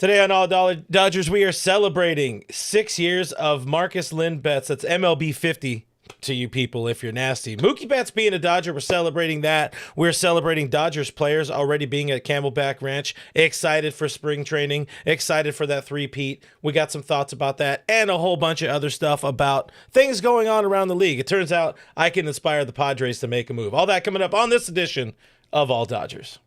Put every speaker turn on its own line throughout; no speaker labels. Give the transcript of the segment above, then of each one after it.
Today on All Dollar Dodgers, we are celebrating 6 years of Marcus Lynn Betts. That's MLB 50 to you people if you're nasty. Mookie Betts being a Dodger, we're celebrating that. We're celebrating Dodgers players already being at Camelback Ranch. Excited for spring training. Excited for that three-peat. We got some thoughts about that and a whole bunch of other stuff about things going on around the league. It turns out I can inspire the Padres to make a move. All that coming up on this edition of All Dodgers.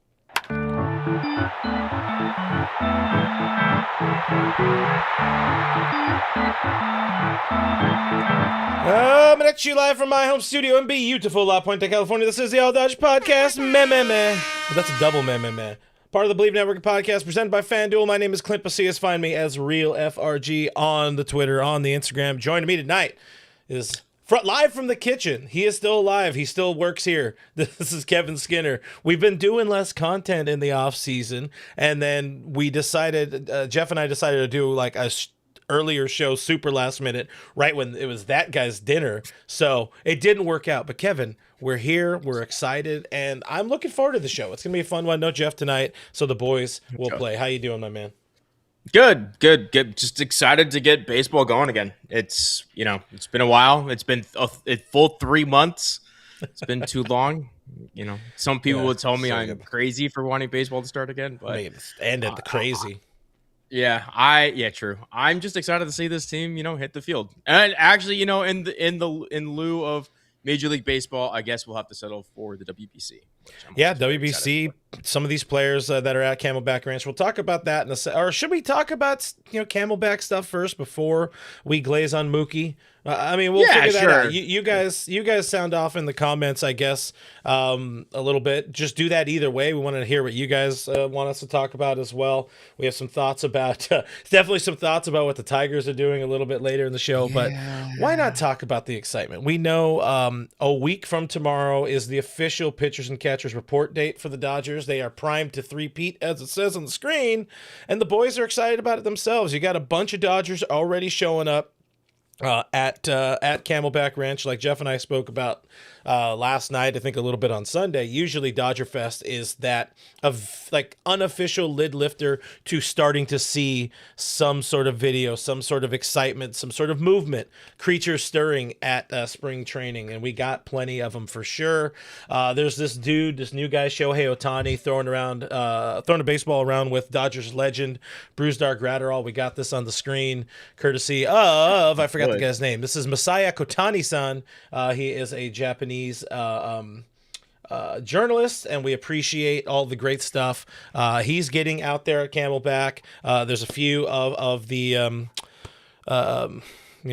I'm at you live from my home studio in beautiful La Puente, California. This is the All Dodgers Podcast. Meh, meh, meh. Well, that's a double meh, meh, meh. Part of the Bleav Network podcast presented by FanDuel. My name is Clint Pasillas. Find me as Real FRG on the Twitter, on the Instagram. Joining me tonight is live from the kitchen. He is still alive. He still works here. This is Kevin Skinner. We've been doing less content in the offseason, and then we decided, Jeff and I decided to do like a earlier show, super last minute, right when it was that guy's dinner. So it didn't work out. But Kevin, we're here. We're excited, and I'm looking forward to the show. It's going to be a fun one. No Jeff tonight, so the boys will play. How you doing, my man?
Good. Just excited to get baseball going again. It's been a while. It's been a full 3 months. It's been too long. Some people would tell me I'm crazy for wanting baseball to start again, but
and at the crazy.
True. I'm just excited to see this team, hit the field. And actually, in lieu of Major League Baseball, I guess we'll have to settle for the WBC.
Yeah, WBC. Some of these players that are at Camelback Ranch. We'll talk about that or should we talk about Camelback stuff first before we glaze on Mookie? We'll figure that out. You guys sound off in the comments, I guess, a little bit. Just do that either way. We want to hear what you guys want us to talk about as well. We have some thoughts about, definitely some thoughts about what the Tigers are doing a little bit later in the show. Yeah. But why not talk about the excitement? We know a week from tomorrow is the official pitchers and catchers report date for the Dodgers. They are primed to three-peat, as it says on the screen, and the boys are excited about it themselves. You got a bunch of Dodgers already showing up at Camelback Ranch, like Jeff and I spoke about last night, I think a little bit on Sunday. Usually Dodger Fest is that of like unofficial lid lifter to starting to see some sort of video, some sort of excitement, some sort of movement, creatures stirring at spring training, and we got plenty of them for sure. There's this new guy, Shohei Ohtani, throwing a baseball around with Dodgers legend Brusdar Graterol. We got this on the screen courtesy of, I forgot the guy's name. This is Masaya Kotani-san. He is a Japanese journalist, and we appreciate all the great stuff he's getting out there at Camelback. There's a few of the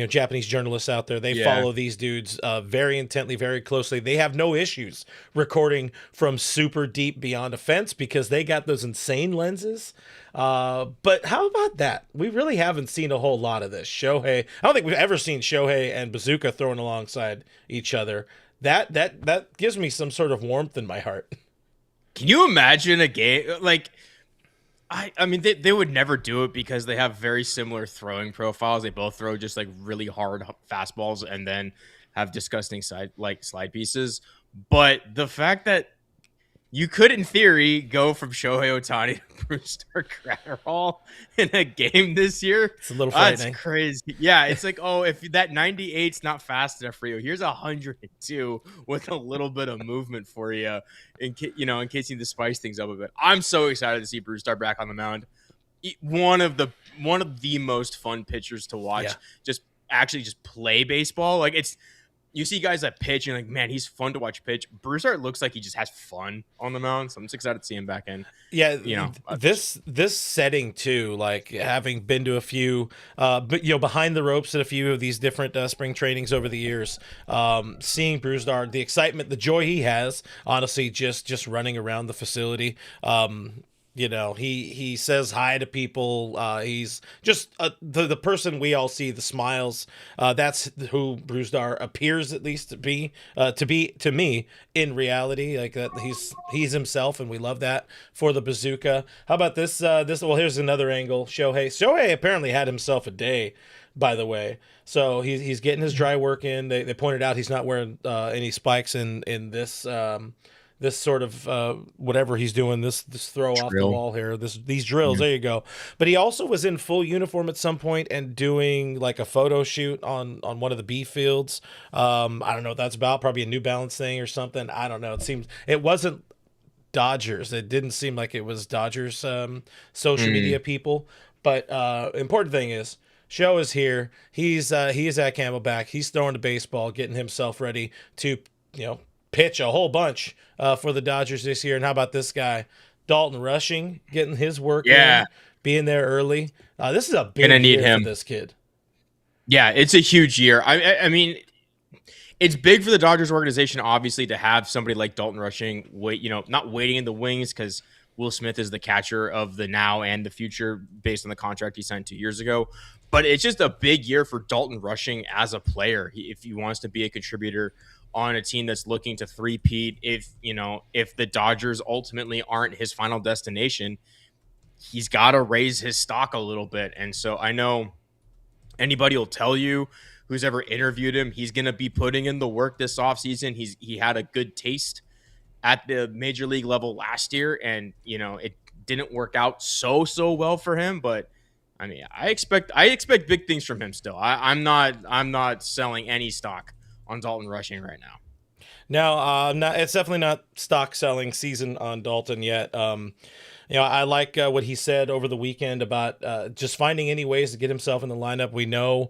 Japanese journalists out there. They follow these dudes very intently, very closely. They have no issues recording from super deep beyond a fence because they got those insane lenses. But how about that? We really haven't seen a whole lot of this. Shohei, I don't think we've ever seen Shohei and Bazooka thrown alongside each other. That gives me some sort of warmth in my heart.
Can you imagine a game like? They would never do it because they have very similar throwing profiles. They both throw just like really hard fastballs and then have disgusting slide pieces. But the fact that you could, in theory, go from Shohei Ohtani to Brusdar Graterol in a game this year.
It's a little frightening.
That's crazy. Yeah, it's like, if that 98's not fast enough for you, here's 102 with a little bit of movement for you, in case you need to spice things up a bit. I'm so excited to see Brusdar back on the mound. One of the most fun pitchers to watch. Yeah. Just play baseball. Like you see guys that pitch and like, man, he's fun to watch pitch. Brusdar looks like he just has fun on the mound, so I'm just excited to see him back in.
Yeah, this setting too, like having been to a few, behind the ropes at a few of these different spring trainings over the years, seeing Brusdar, the excitement, the joy he has, honestly, just running around the facility. He says hi to people. He's just the person we all see, the smiles. That's who Brusdar appears, at least to be to me in reality. Like that, he's himself, and we love that for the Bazooka. How about this? Well, here's another angle. Shohei apparently had himself a day, by the way. So he's getting his dry work in. They pointed out he's not wearing any spikes in this this sort of whatever he's doing, this throw off the wall here, these drills. There you go. But he also was in full uniform at some point and doing like a photo shoot on one of the B fields. I don't know what that's about. Probably a New Balance thing or something. I don't know. It wasn't Dodgers. It didn't seem like it was Dodgers social media people. But important thing is, Show is here. He is at Camelback. He's throwing the baseball, getting himself ready to pitch a whole bunch for the Dodgers this year. And how about this guy, Dalton Rushing, getting his work in, being there early. This is a big year for this kid.
Yeah, it's a huge year. I mean, it's big for the Dodgers organization, obviously, to have somebody like Dalton Rushing not waiting in the wings, because Will Smith is the catcher of the now and the future based on the contract he signed 2 years ago. But it's just a big year for Dalton Rushing as a player. If he wants to be a contributor on a team that's looking to three-peat, if the Dodgers ultimately aren't his final destination, he's got to raise his stock a little bit. And so I know anybody will tell you who's ever interviewed him, he's going to be putting in the work this offseason. He had a good taste at the major league level last year, and it didn't work out so well for him. But I mean, I expect big things from him still. I'm not selling any stock on Dalton Rushing right now.
No, it's definitely not stock selling season on Dalton yet. I like what he said over the weekend about just finding any ways to get himself in the lineup. We know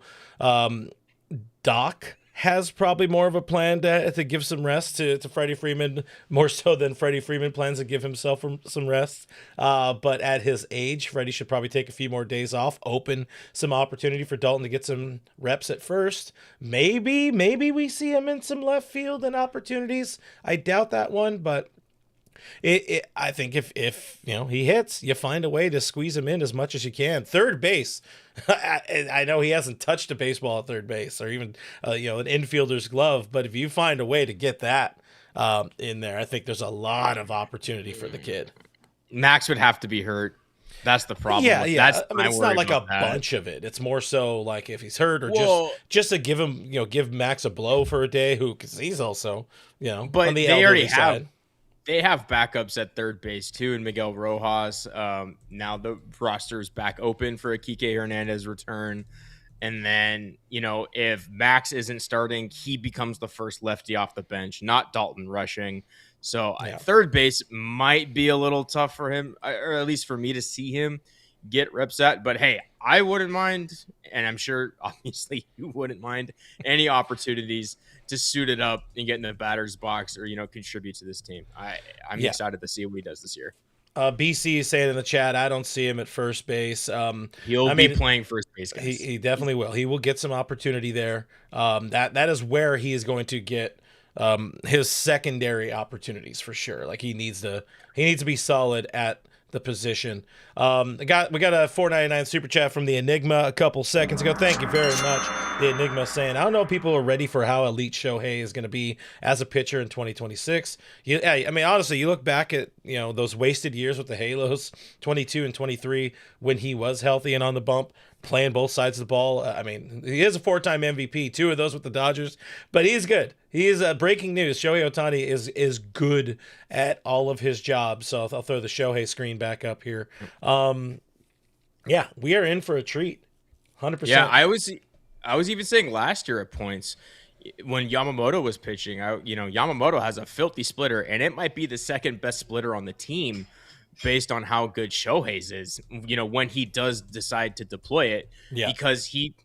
Doc has probably more of a plan to give some rest to Freddie Freeman, more so than Freddie Freeman plans to give himself some rest. But at his age, Freddie should probably take a few more days off, open some opportunity for Dalton to get some reps at first. Maybe we see him in some left field and opportunities. I doubt that one, but I think if he hits, you find a way to squeeze him in as much as you can. Third base, I know he hasn't touched a baseball at third base or even an infielder's glove, but if you find a way to get that in there, I think there's a lot of opportunity for the kid.
Max would have to be hurt. That's the problem.
Yeah. It's not like a bunch of it. It's more so like if he's hurt or just to give him, give Max a blow for a day, because he's also,
but
on the
they already
side.
They have backups at third base too, and Miguel Rojas. Now the roster is back open for a Kike Hernandez return. And then, if Max isn't starting, he becomes the first lefty off the bench, not Dalton Rushing. So third base might be a little tough for him, or at least for me to see him get reps at. But hey, I wouldn't mind, and I'm sure obviously you wouldn't mind, any opportunities to suit it up and get in the batter's box or contribute to this team. I'm excited to see what he does this year.
BC is saying in the chat, I don't see him at first base.
He'll be playing first base, guys.
He definitely will. He will get some opportunity there. That is where he is going to get his secondary opportunities for sure. Like he needs to be solid at the position. We got a $4.99 super chat from the Enigma a couple seconds ago. Thank you very much. The Enigma saying, I don't know if people are ready for how elite Shohei is going to be as a pitcher in 2026. Honestly, you look back at those wasted years with the Halos, 22 and 23, when he was healthy and on the bump, playing both sides of the ball. He is a 4-time MVP, 2 of those with the Dodgers, but he's good. He is breaking news. Shohei Ohtani is good at all of his jobs. So I'll throw the Shohei screen back up here. We are in for a treat. 100%.
Yeah, I was even saying last year at points when Yamamoto was pitching, Yamamoto has a filthy splitter, and it might be the second best splitter on the team based on how good Shohei's is, when he does decide to deploy it, because he,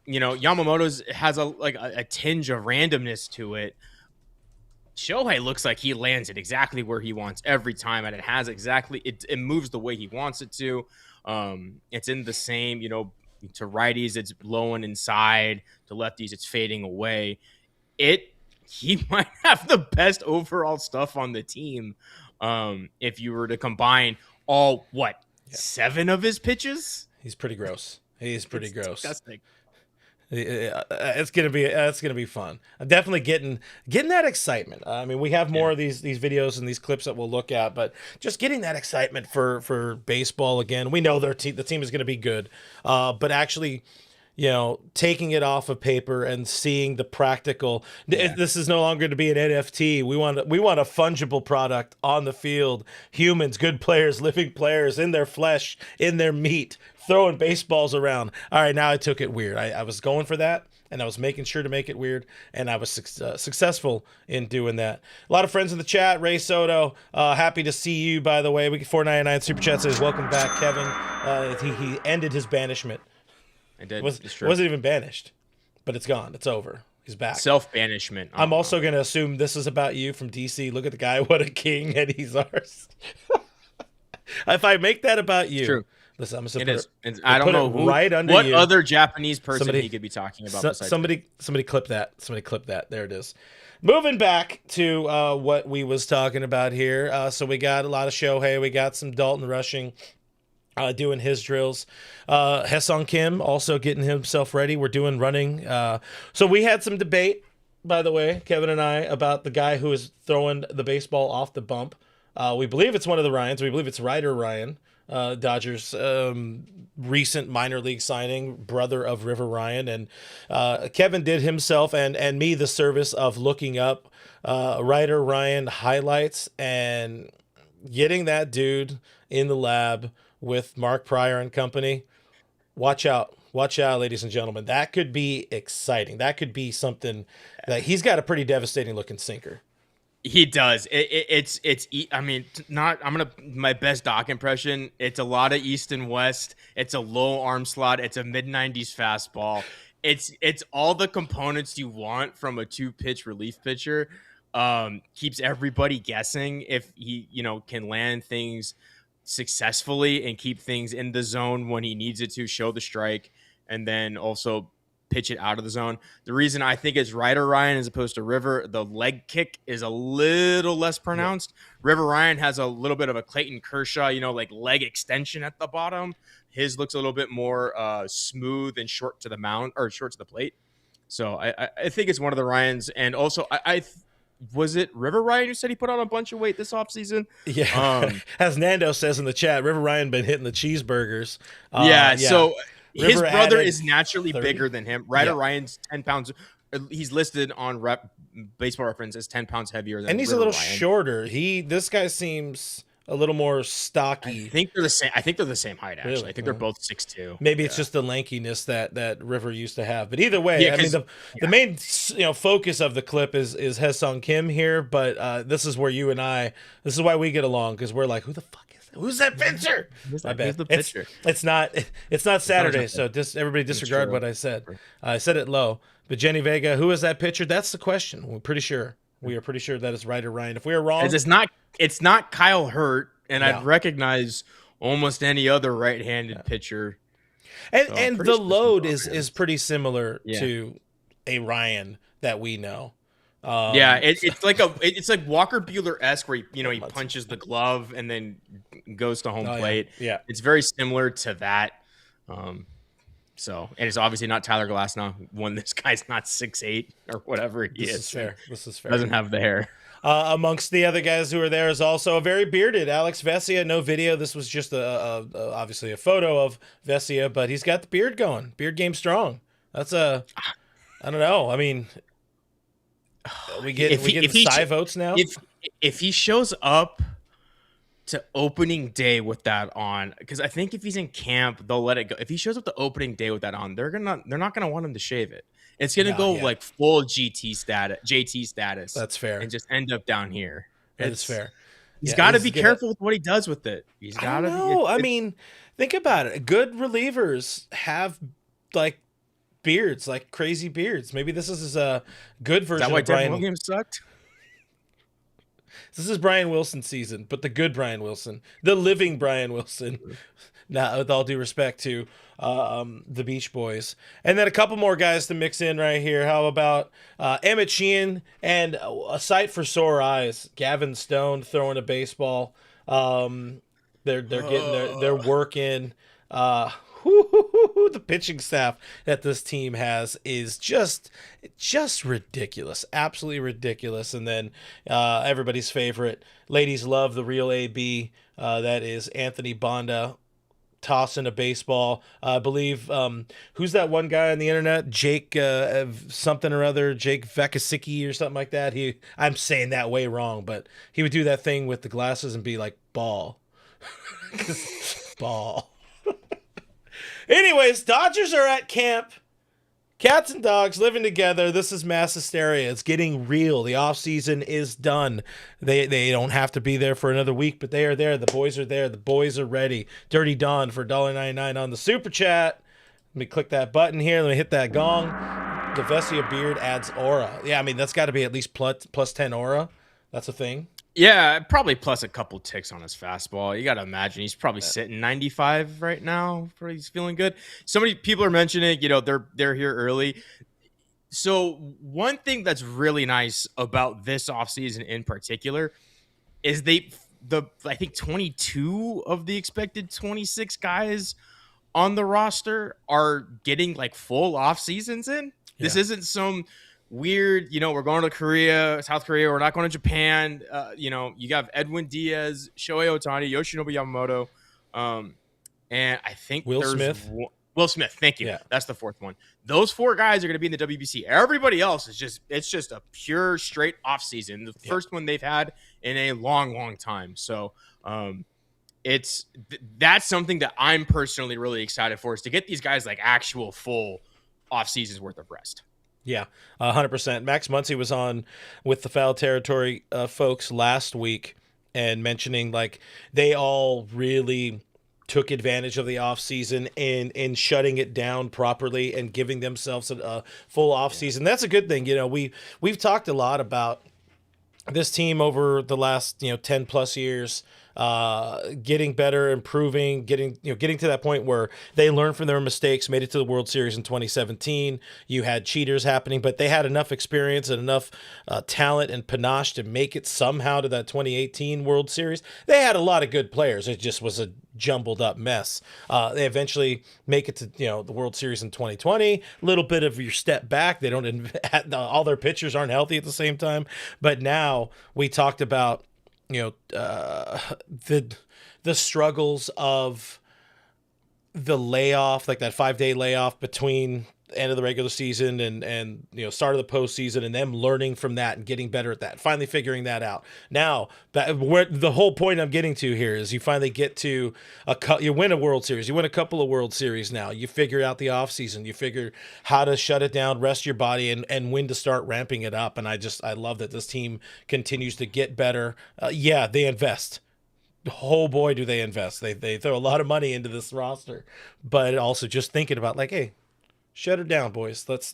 Yamamoto's has a tinge of randomness to it. Shohei looks like he lands it exactly where he wants every time, and it has exactly, it moves the way he wants it to. It's in the same, to righties, it's blowing inside, to lefties, it's fading away. He might have the best overall stuff on the team. If you were to combine all 7 of his pitches,
he's pretty gross. He's pretty gross.
Disgusting.
It's gonna be fun. I'm definitely getting that excitement. We have more of these videos and these clips that we'll look at, but just getting that excitement for baseball again. We know the team is gonna be good, but actually, taking it off of paper and seeing the practical.
Yeah.
This is no longer to be an NFT. We want a fungible product on the field. Humans, good players, living players in their flesh, in their meat, throwing baseballs around. All right, now I took it weird. I was going for that, and I was making sure to make it weird, and I was successful in doing that. A lot of friends in the chat. Ray Soto, happy to see you, by the way. We get 499 super chat says, welcome back, Kevin. He ended his banishment.
I did.
Wasn't even banished, but it's gone. It's over. He's back.
Self-banishment.
I'm also going to assume this is about you from DC. Look at the guy. What a king, and he's ours. If I make that about you.
True.
Listen, I'm
it is. I don't know who,
right under
what
you.
Other Japanese person he could be talking about.
Somebody clip that. Somebody clip that. There it is. Moving back to what we was talking about here. So we got a lot of Shohei. We got some Dalton rushing. Doing his drills. Haesung Kim also getting himself ready. We're doing running. So we had some debate, by the way, Kevin and I, about the guy who is throwing the baseball off the bump. We believe it's one of the Ryans. We believe it's Ryder Ryan, Dodgers' recent minor league signing, brother of River Ryan. And Kevin did himself and me the service of looking up Ryder Ryan highlights and getting that dude in the lab with Mark Pryor and company. Watch out, ladies and gentlemen. That could be exciting. That could be something that he's got a pretty devastating looking sinker.
He does. I mean, my best Doc impression. It's a lot of East and West. It's a low arm slot. It's a mid-90s fastball. It's all the components you want from a 2-pitch relief pitcher. Keeps everybody guessing if he, can land things successfully and keep things in the zone when he needs it to, show the strike, and then also pitch it out of the zone. The reason I think it's Ryder Ryan as opposed to River, the leg kick is a little less pronounced. Yeah. River Ryan has a little bit of a Clayton Kershaw, like leg extension at the bottom. His looks a little bit more smooth and short to the mound or short to the plate. So I think it's one of the Ryans. And also was it River Ryan who said he put on a bunch of weight this offseason?
Yeah. As Nando says in the chat, River Ryan been hitting the cheeseburgers.
Yeah. So
River
his brother is naturally
30.
bigger than him. Ryder Ryan's 10 pounds. He's listed on Baseball Reference as 10 pounds heavier than
and he's
River
a little
Ryan.
Shorter. This guy seems a little more stocky.
I think they're the same. I think they're the same height, actually. Really? I think they're both 6'2".
Maybe it's just the lankiness that River used to have. But either way, I mean, the main focus of the clip is Haesung Kim here. But this is where this is why we get along, because we're like, who the fuck is that? Who's that pitcher?
My bad. The pitcher.
It's not Saturday, so everybody disregard what I said. I said it low. But Jenny Vega, who is that pitcher? That's the question. We are pretty sure that it's Ryder Ryan. If we are wrong,
it's not Kyle Hurt, and I'd recognize almost any other right-handed pitcher.
And the load is pretty similar to a Ryan that we know.
It's like Walker Buehler-esque, where he punches the glove and then goes to home plate.
Yeah,
it's very similar to that. And it's obviously not Tyler Glasnow when this guy's not 6'8" or whatever he is.
This is fair.
Doesn't have the hair.
Amongst the other guys who are there is also a very bearded Alex Vesia. No video. This was just obviously a photo of Vesia, but he's got the beard going. Beard game strong. That's I don't know. I mean, we get Cy votes now.
If he shows up to opening day with that on, because I think if he's in camp, they'll let it go. If he shows up to opening day with that on, they're not gonna want him to shave it. It's gonna go like full JT status.
That's fair.
And just end up down here.
That's fair.
He's got to be careful with what he does with it. He's got to.
I mean, think about it. Good relievers have like beards, like crazy beards. Maybe this is a good version.
Is that why
of Brian
Williams sucked?
This is Brian Wilson season, but the good Brian Wilson, the living Brian Wilson. Now, with all due respect to the Beach Boys. And then a couple more guys to mix in right here. How about Emmett Sheehan and a sight for sore eyes, Gavin Stone throwing a baseball. They're getting their work in. The pitching staff that this team has is just ridiculous, absolutely ridiculous. And then everybody's favorite, ladies love the real AB. That is Anthony Bonda. tossing a baseball. I Bleav, who's that one guy on the internet? Jake something or other, Jake Vekasicki or something like that. I'm saying that way wrong, but he would do that thing with the glasses and be like, ball. Ball. Anyways, Dodgers are at camp. Cats and dogs living together. This is mass hysteria. It's getting real. The offseason is done. They don't have to be there for another week, but they are there. The boys are there. The boys are ready. Dirty Don for $1.99 on the Super Chat. Let me click that button here. Let me hit that gong. The Vesia beard adds aura. Yeah, I mean, that's got to be at least plus 10 aura. That's a thing.
Yeah, probably plus a couple ticks on his fastball. You got to imagine he's probably sitting 95 right now. He's feeling good. So many people are mentioning, they're here early. So one thing that's really nice about this offseason in particular is I think 22 of the expected 26 guys on the roster are getting like full off seasons in. Yeah. This isn't some weird, we're going to Korea, South Korea, we're not going to Japan. You got Edwin Diaz, Shohei Ohtani, Yoshinobu Yamamoto, and I think
Will Smith.
Will Smith, thank you. Yeah. That's the fourth one. Those four guys are going to be in the WBC. Everybody else is just a pure straight off season. The first one they've had in a long, long time. So that's something that I'm personally really excited for, is to get these guys like actual full off seasons worth of rest.
Yeah, 100%. Max Muncy was on with the Foul Territory folks last week and mentioning like they all really took advantage of the offseason and shutting it down properly and giving themselves a full offseason. That's a good thing. We've talked a lot about this team over the last 10 plus years, getting better, improving, getting to that point where they learned from their mistakes, made it to the World Series in 2017. You had cheaters happening, but they had enough experience and enough talent and panache to make it somehow to that 2018 World Series. They had a lot of good players. It just was a jumbled up mess. They eventually make it to the World Series in 2020. A little bit of your step back. They don't all their pitchers aren't healthy at the same time. But now we talked about the struggles of the layoff, like that 5-day layoff between the end of the regular season and start of the postseason, and them learning from that and getting better at that, finally figuring that out. Now, where the whole point I'm getting to here is you finally get to you win a World Series, you win a couple of World Series now, you figure out the offseason, you figure how to shut it down, rest your body, and when to start ramping it up. And I love that this team continues to get better. They invest. Oh boy, do they invest. They throw a lot of money into this roster, but also just thinking about like, hey, shut it down, boys. Let's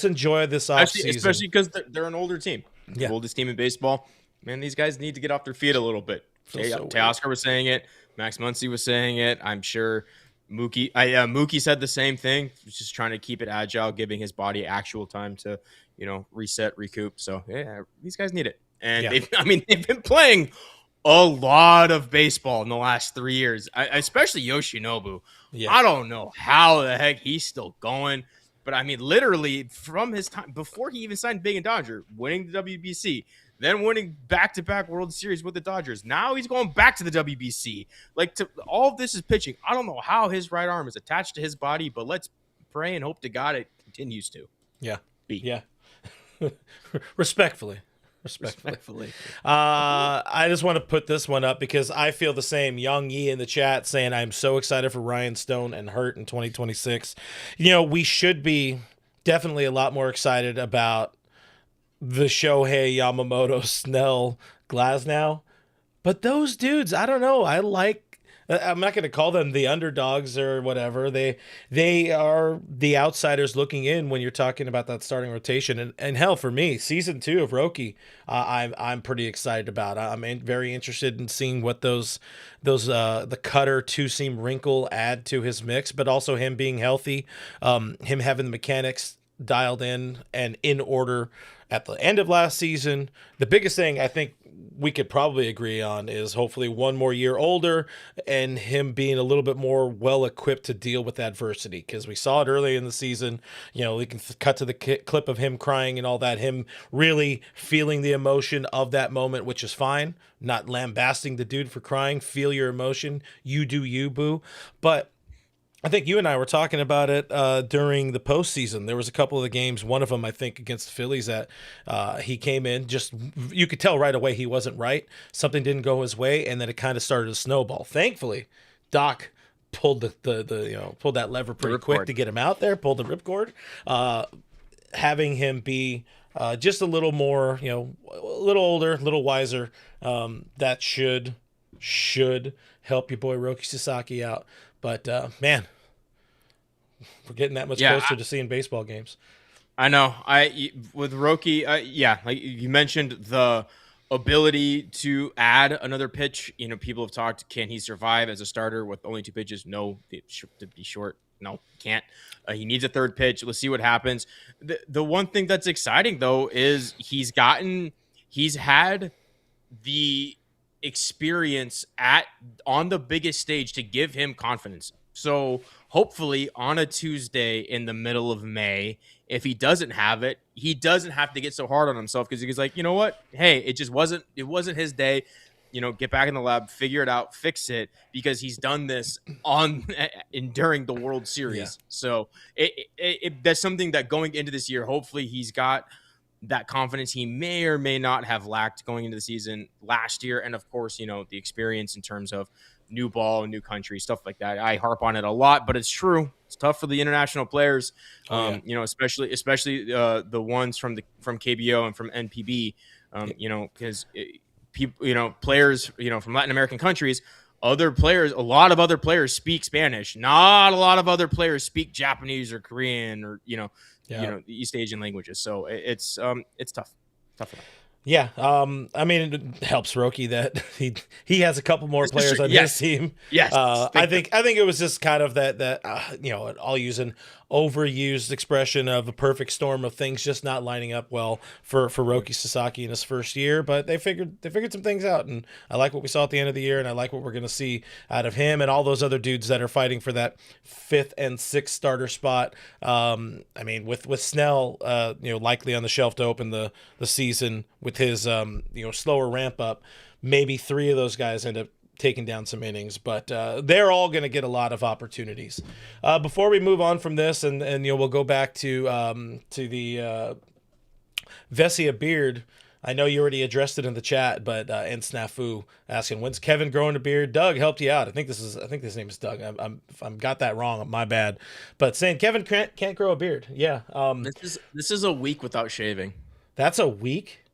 enjoy this offseason.
Especially because they're an older team. The oldest team in baseball. Man, these guys need to get off their feet a little bit. Teoscar was saying it. Max Muncy was saying it. I'm sure Mookie said the same thing. He's just trying to keep it agile, giving his body actual time to, reset, recoup. So, these guys need it. And they've been playing a lot of baseball in the last 3 years, especially Yoshinobu. Yeah. I don't know how the heck he's still going, but I mean, literally from his time before he even signed big and Dodger, winning the WBC, then winning back-to-back World Series with the Dodgers. Now he's going back to the WBC. All of this is pitching. I don't know how his right arm is attached to his body, but let's pray and hope to God it continues to.
Yeah. Respectfully. I just want to put this one up because I feel the same. Young Yi in the chat saying I'm so excited for Ryan Stone and Hurt in 2026. We should be definitely a lot more excited about the Shohei, Yamamoto, Snell, Glasnow. But those dudes, I don't know. I'm not going to call them the underdogs or whatever. They are the outsiders looking in when you're talking about that starting rotation. And hell, for me, season 2 of Roki, I'm pretty excited about. I'm very interested in seeing what those the cutter 2-seam wrinkle add to his mix, but also him being healthy, him having the mechanics dialed in and in order at the end of last season. The biggest thing I think we could probably agree on is hopefully one more year older and him being a little bit more well equipped to deal with adversity. Because we saw it early in the season. We can cut to the clip of him crying and all that, him really feeling the emotion of that moment, which is fine. Not lambasting the dude for crying. Feel your emotion. You do you, boo. But I think you and I were talking about it during the postseason. There was a couple of the games, one of them, I think, against the Phillies that he came in, just you could tell right away he wasn't right. Something didn't go his way, and then it kind of started to snowball. Thankfully, Doc pulled pulled that lever pretty quick to get him out there, pulled the ripcord. Having him be just a little more, a little older, a little wiser, that should help your boy Roki Sasaki out. But, man, we're getting that much closer to seeing baseball games.
I know. With Roki, like you mentioned, the ability to add another pitch. People have talked, can he survive as a starter with only 2 pitches? No, to be short. No, can't. He needs a third pitch. Let's see what happens. The one thing that's exciting, though, is he's had the experience on the biggest stage to give him confidence. So hopefully on a Tuesday in the middle of May, if he doesn't have it, he doesn't have to get so hard on himself, because he's like, you know what? Hey, it wasn't his day. Get back in the lab, figure it out, fix it, because he's done this during the World Series. Yeah. So that's something that going into this year, hopefully he's got that confidence he may or may not have lacked going into the season last year. And of course, the experience in terms of new ball, new country, stuff like that. I harp on it a lot, but it's true. It's tough for the international players, especially the ones from KBO and from NPB, because people, players, from Latin American countries, a lot of other players speak Spanish. Not a lot of other players speak Japanese or Korean or, East Asian languages. So it's tough for them.
Yeah. I mean, it helps Roki that he has a couple more players on his team.
Yes.
I think it was just kind of that I'll use an overused expression of a perfect storm of things just not lining up well for Roki Sasaki in his first year, but they figured some things out, and I like what we saw at the end of the year, and I like what we're going to see out of him and all those other dudes that are fighting for that 5th and 6th starter spot. I mean, with Snell, likely on the shelf to open the season with his slower ramp up, maybe 3 of those guys end up taking down some innings, but they're all going to get a lot of opportunities. Before we move on from this, and we'll go back to the Vesia beard. I know you already addressed it in the chat, but and Snafu asking, when's Kevin growing a beard? Doug helped you out. I think his name is Doug. If I'm got that wrong, my bad. But saying Kevin can't grow a beard. Yeah.
This is a week without shaving.
That's a week.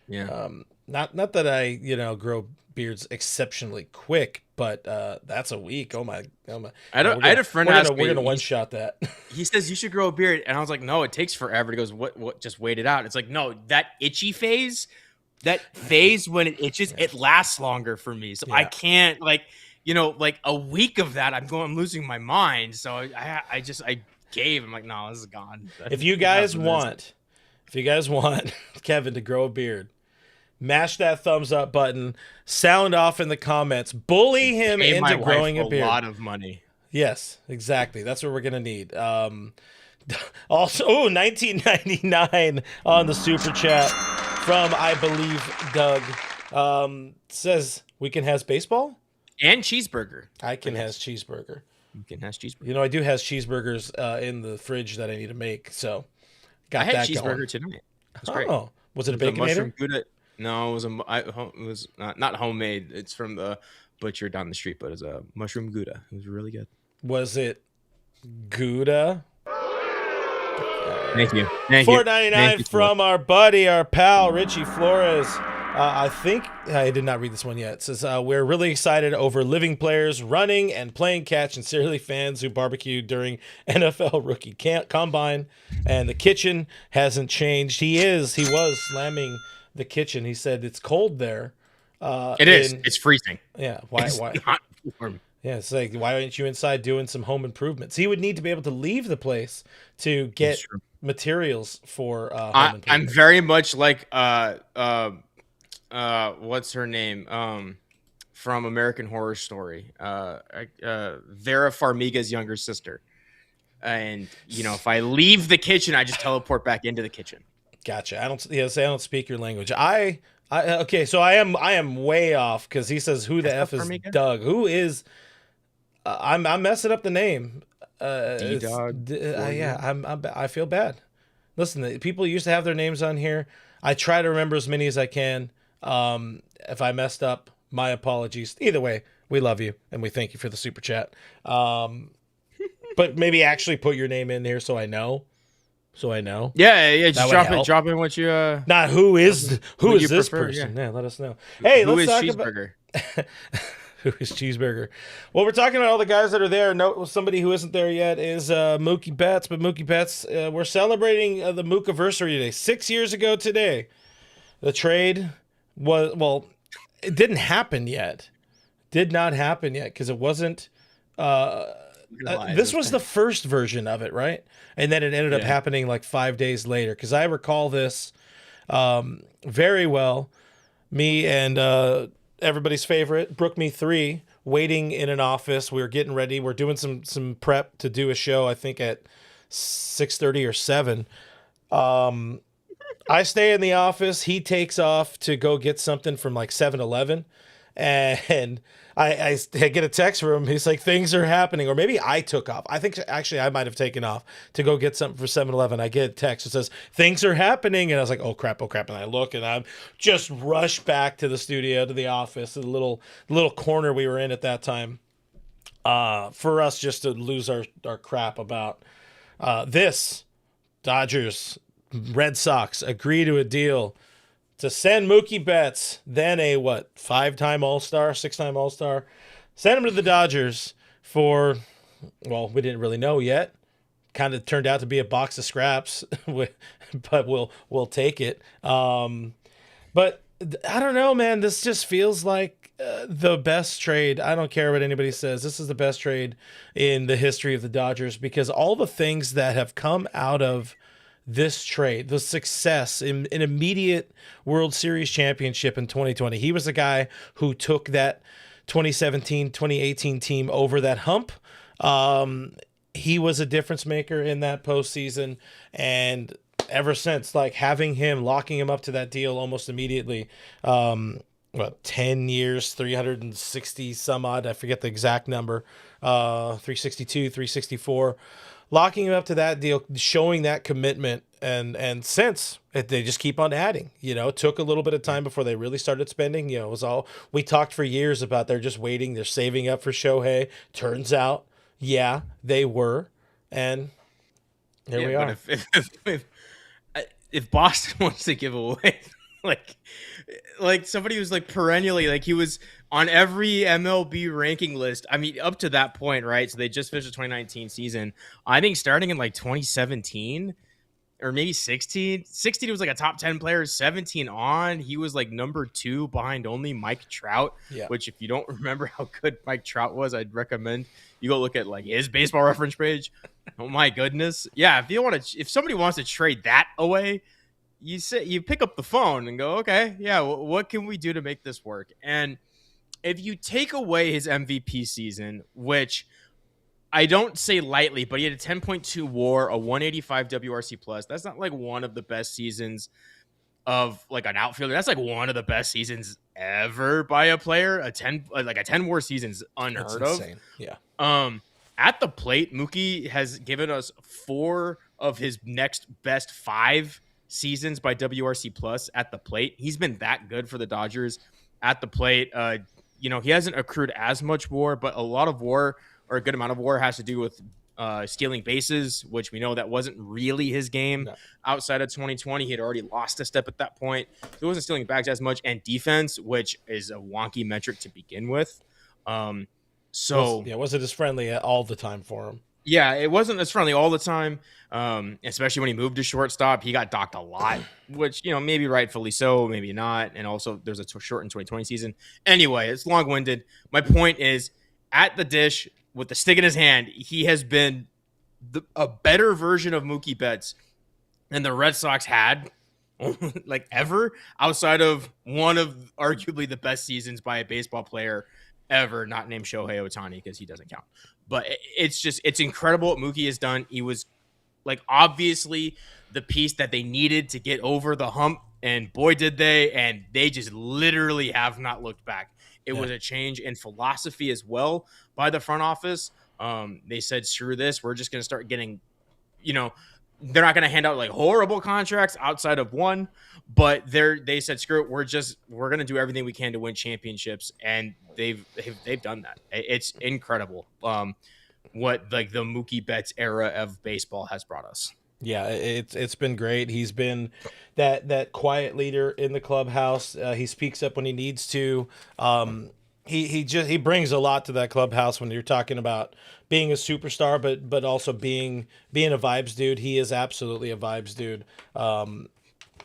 Yeah.
Not that I grow beards exceptionally quick, but that's a week. Oh my.
I had a friend ask me.
We're gonna one shot that.
He says you should grow a beard, and I was like, no, it takes forever. He goes, what? Just wait it out. It's like, no, that itchy phase, when it itches, it lasts longer for me. So I can't like a week of that. I'm losing my mind. So I gave. I'm like, no, this is gone.
If you guys want Kevin to grow a beard, mash that thumbs up button, sound off in the comments, bully him into growing a beard.
A lot of money.
Yes, exactly. That's what we're going to need. Also, 1999 on the super chat from, I Bleav, Doug. Says, we can has baseball?
And cheeseburger.
I can has cheeseburger.
You can has cheeseburger.
I do has cheeseburgers in the fridge that I need to make, so got that
cheeseburger
going.
Tonight. That's great.
Was it a Baconator?
Mushroom Gouda. No, it was not homemade. It's from the butcher down the street, but it's a mushroom Gouda. It was really good.
Was it Gouda?
Thank you.
$4.99 from our buddy, our pal, Richie Flores. I think I did not read this one yet. It says, we're really excited over living players running and playing catch, and sincerely fans who barbecued during NFL rookie combine, and the kitchen hasn't changed. He was slamming the kitchen. He said it's cold there.
It is. It's freezing.
Yeah. Why?
Not warm.
Yeah. It's like, why aren't you inside doing some home improvements? He would need to be able to leave the place to get materials for home improvements.
I'm very much like what's her name? From American Horror Story. Vera Farmiga's younger sister. And if I leave the kitchen, I just teleport back into the kitchen.
Gotcha. I don't speak your language. Okay, so I am way off because he says who the F is
Farmiga?
Doug? Who is? I'm messing up the name.
D-Dog.
I feel bad. Listen, people used to have their names on here. I try to remember as many as I can. If I messed up, my apologies. Either way, we love you and we thank you for the super chat. But maybe actually put your name in there so I know.
Yeah. Just drop in what you.
Not who is this
prefer,
person? Yeah, let us know. Hey,
who
let's
is
talk
Cheeseburger?
about who is Cheeseburger. Well, we're talking about all the guys that are there. No, somebody who isn't there yet is Mookie Betts. But Mookie Betts, we're celebrating the Mook-iversary today. 6 years ago today, the trade it didn't happen yet. Did not happen yet because it wasn't. This was the first version of it, right? And then it ended up happening like 5 days later. Because I recall this very well. Me and everybody's favorite, Brook Me 3, waiting in an office. We were getting ready. We're doing some prep to do a show, I think at 6:30 or 7. I stay in the office. He takes off to go get something from like 7-Eleven. And I get a text from him. He's like, things are happening. Or maybe I took off. I think actually I might have taken off to go get something for 7-Eleven. I get a text that says, things are happening. And I was like, oh, crap. And I look and I'm just rushed back to the studio, to the office, to the little corner we were in at that time. For us just to lose our crap about this. Dodgers, Red Sox agree to a deal to send Mookie Betts, then a 5-time All-Star, 6-time All-Star, send him to the Dodgers for, we didn't really know yet. Kind of turned out to be a box of scraps, but we'll take it. But I don't know, man. This just feels like the best trade. I don't care what anybody says. This is the best trade in the history of the Dodgers because all the things that have come out of this trade, the success in an immediate World Series championship in 2020. He was the guy who took that 2017-2018 team over that hump. He was a difference maker in that postseason. And ever since, like having him, locking him up to that deal almost immediately, 10 years, 360 some odd, I forget the exact number, 362, 364. Locking him up to that deal, showing that commitment, and since they just keep on adding. It took a little bit of time before they really started spending. It was all we talked for years about. They're just waiting. They're saving up for Shohei. Turns out, they were, and here we are.
But if Boston wants to give away, like somebody who's like perennially, like he was on every MLB ranking list. I mean, up to that point, right? So they just finished the 2019 season. I think starting in like 2017 or maybe 16, he was like a top 10 player. 17 on, he was like number 2 behind only Mike Trout.
Yeah.
Which, if you don't remember how good Mike Trout was, I'd recommend you go look at like his baseball reference page. Oh my goodness. Yeah. If somebody wants to trade that away, you pick up the phone and go, okay, yeah, what can we do to make this work? And if you take away his MVP season, which I don't say lightly, but he had a 10.2 WAR, a 185 WRC plus. That's not like one of the best seasons of like an outfielder. That's like one of the best seasons ever by a player. A 10 WAR season's unheard of.
Insane. Yeah.
At the plate, Mookie has given us 4 of his next best 5 seasons by WRC plus at the plate. He's been that good for the Dodgers at the plate. He hasn't accrued as much WAR, but a lot of WAR, or a good amount of WAR, has to do with stealing bases, which we know that wasn't really his game. Outside of 2020. He had already lost a step at that point. So he wasn't stealing bags as much, and defense, which is a wonky metric to begin with.
Wasn't as friendly all the time for him.
Yeah, it wasn't as friendly all the time, especially when he moved to shortstop. He got docked a lot, which, maybe rightfully so, maybe not. And also, there's a shortened 2020 season. Anyway, it's long-winded. My point is, at the dish, with the stick in his hand, he has been a better version of Mookie Betts than the Red Sox had like ever, outside of one of arguably the best seasons by a baseball player ever, not named Shohei Ohtani, because he doesn't count. But it's incredible what Mookie has done. He was like obviously the piece that they needed to get over the hump, and boy did they, and they just literally have not looked back. It was a change in philosophy as well by the front office. They said, screw this, we're just going to start getting, they're not going to hand out like horrible contracts outside of one, but they said, screw it, we're going to do everything we can to win championships, and they've done that. It's incredible. What like the Mookie Betts era of baseball has brought us.
Yeah, it's been great. He's been that quiet leader in the clubhouse. He speaks up when he needs to. He brings a lot to that clubhouse when you're talking about being a superstar, but also being a vibes dude. He is absolutely a vibes dude.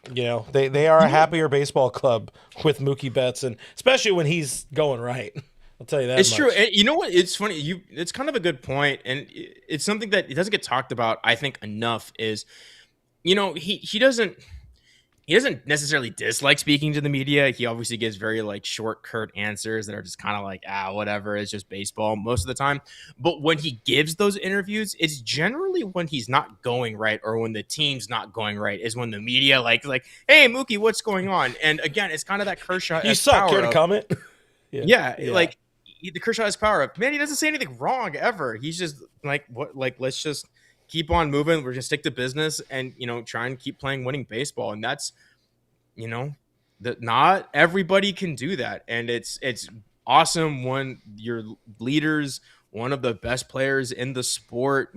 They are a happier baseball club with Mookie Betts, and especially when he's going right. I'll tell you that.
It's true. And you know what? It's funny. It's kind of a good point, and it's something that it doesn't get talked about, I think, enough. Is he doesn't necessarily dislike speaking to the media. He obviously gives very like short, curt answers that are just kind of like whatever. It's just baseball most of the time. But when he gives those interviews, it's generally when he's not going right or when the team's not going right. Is when the media like, hey Mookie, what's going on? And again, it's kind of that Kershaw.
You suck. Care to comment?
Yeah. Like. The Kershaw has power up. Man, he doesn't say anything wrong ever. He's just like, what? Like, let's just keep on moving. We're just stick to business and try and keep playing winning baseball. And that's, that not everybody can do that. And it's awesome when your leaders, one of the best players in the sport,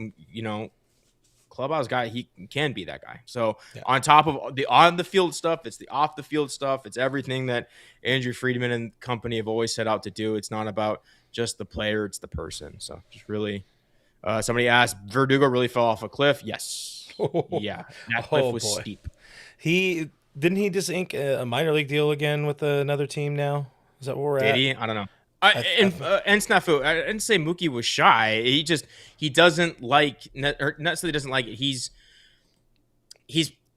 clubhouse guy, he can be that guy. So on top of the on the field stuff, it's the off the field stuff. It's everything that Andrew Friedman and company have always set out to do. It's not about just the player, it's the person. So just really, somebody asked, Verdugo really fell off a cliff? Yes. Yeah, that cliff was steep.
Didn't he just ink a minor league deal again with another team now? Is that where we're at?
Did he? I don't know. And snafu. I didn't say Mookie was shy. He doesn't like, or not so he doesn't like it. He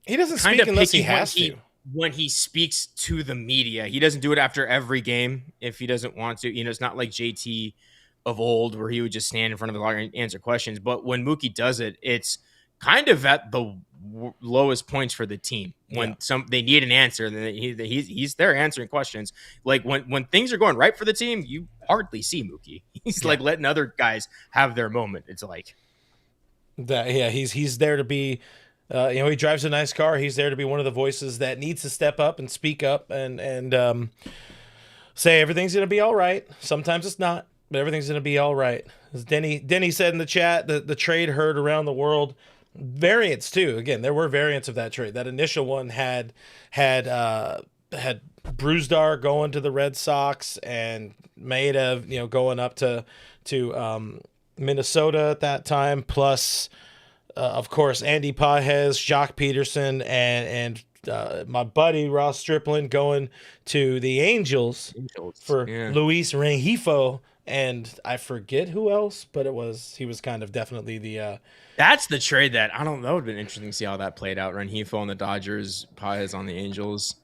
doesn't speak unless he has to.
When he speaks to the media, he doesn't do it after every game if he doesn't want to. It's not like JT of old where he would just stand in front of the lawyer and answer questions. But when Mookie does it, it's kind of at the lowest points for the team when they need an answer. Then he's there answering questions. Like when things are going right for the team, you hardly see Mookie. He's like letting other guys have their moment. It's like
that. Yeah, he's there to be. He drives a nice car. He's there to be one of the voices that needs to step up and speak up and say everything's going to be all right. Sometimes it's not, but everything's going to be all right. As Denny said in the chat, the trade heard around the world. Variants too. Again, there were variants of that trade. That initial one had Brusdar going to the Red Sox and Maeda, going up to Minnesota at that time. Plus, of course, Andy Pages, Jock Peterson, and my buddy Ross Stripling going to the Angels for Luis Rengifo. And I forget who else, but he was kind of definitely the.
That's the trade that that would have been interesting to see how that played out. Rengifo on the Dodgers, Paez on the Angels.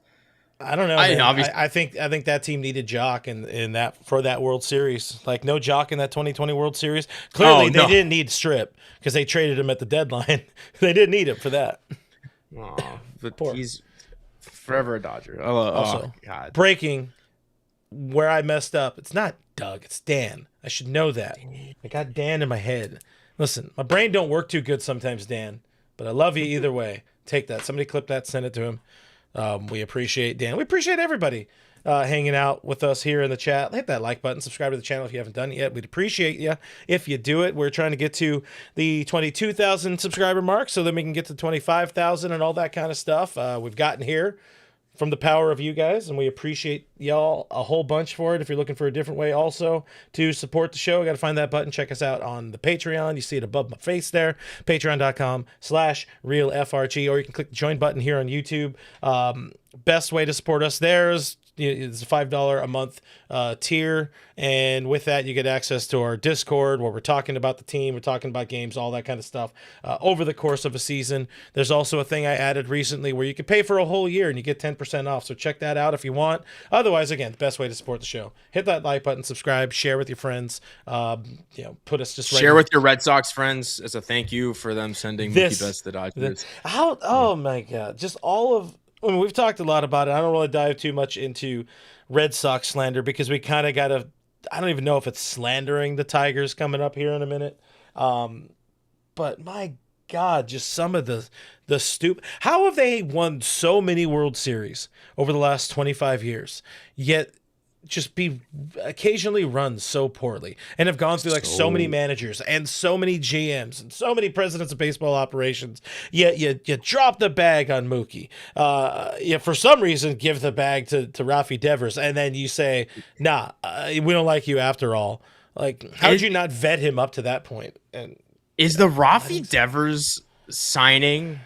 I don't know. I think that team needed Jock in that for that World Series. Like no Jock in that 2020 World Series. Clearly, they didn't need Strip because they traded him at the deadline. They didn't need him for that.
Oh, but he's forever a Dodger.
Also,
God.
Breaking. Where I messed up, it's not Doug, it's Dan. I should know that. I got Dan in my head. Listen, my brain don't work too good sometimes, Dan, but I love you either way. Take that. Somebody clip that, send it to him. We appreciate Dan. We appreciate everybody hanging out with us here in the chat. Hit that like button. Subscribe to the channel if you haven't done it yet. We'd appreciate you if you do it. We're trying to get to the 22,000 subscriber mark so then we can get to 25,000 and all that kind of stuff. We've gotten here from the power of you guys, and we appreciate y'all a whole bunch for it. If you're looking for a different way also to support the show, got to find that button. Check us out on the Patreon. You see it above my face there, patreon.com/realfrg, or you can click the join button here on YouTube. Best way to support us there is it's a $5 a month tier, and with that you get access to our Discord where we're talking about the team, we're talking about games, all that kind of stuff over the course of a season. There's also a thing I added recently where you can pay for a whole year and you get 10% off. So check that out if you want. Otherwise, again, the best way to support the show: hit that like button, subscribe, share with your friends. Put us just
share with your Red Sox friends as a thank you for them sending Mookie Betts to the Dodgers.
Oh my God, just all of. I mean, we've talked a lot about it. I don't really dive too much into Red Sox slander because we kind of got to. I don't even know if it's slandering the Tigers coming up here in a minute. But my God, just some of the stupid. How have they won so many World Series over the last 25 years, yet just be occasionally run so poorly and have gone through like so many managers and so many GMs and so many presidents of baseball operations, yet you drop the bag on Mookie. For some reason give the bag to Rafi Devers, and then you say, nah, we don't like you after all. Like, how did you not vet him up to that point? And
is the Rafi Devers signing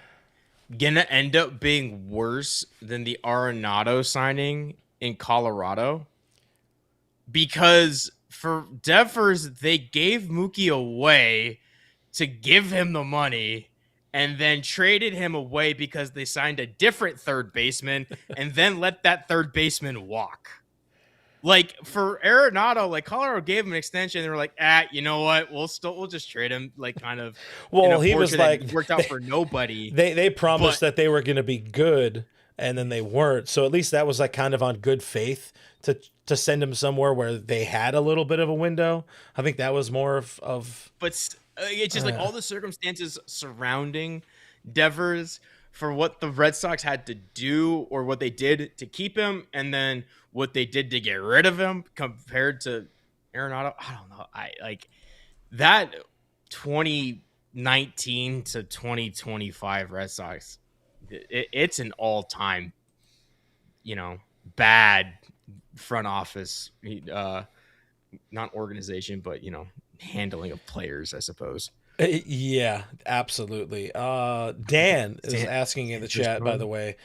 gonna end up being worse than the Arenado signing in Colorado? Because for Devers, they gave Mookie away to give him the money and then traded him away because they signed a different third baseman and then let that third baseman walk. Like, for Arenado, like, Colorado gave him an extension. They were like, you know what? We'll just trade him. Like, kind of.
Well, he was like,
it worked out for nobody.
They promised that they were going to be good, and then they weren't. So at least that was like kind of on good faith to send him somewhere where they had a little bit of a window. I think that was more of.
But it's just like all the circumstances surrounding Devers for what the Red Sox had to do or what they did to keep him, and then what they did to get rid of him compared to Arenado. I don't know. I like that 2019 to 2025 Red Sox. It's an all-time, bad front office, not organization, but handling of players, I suppose.
Yeah, absolutely. Dan is asking in the chat, by the way.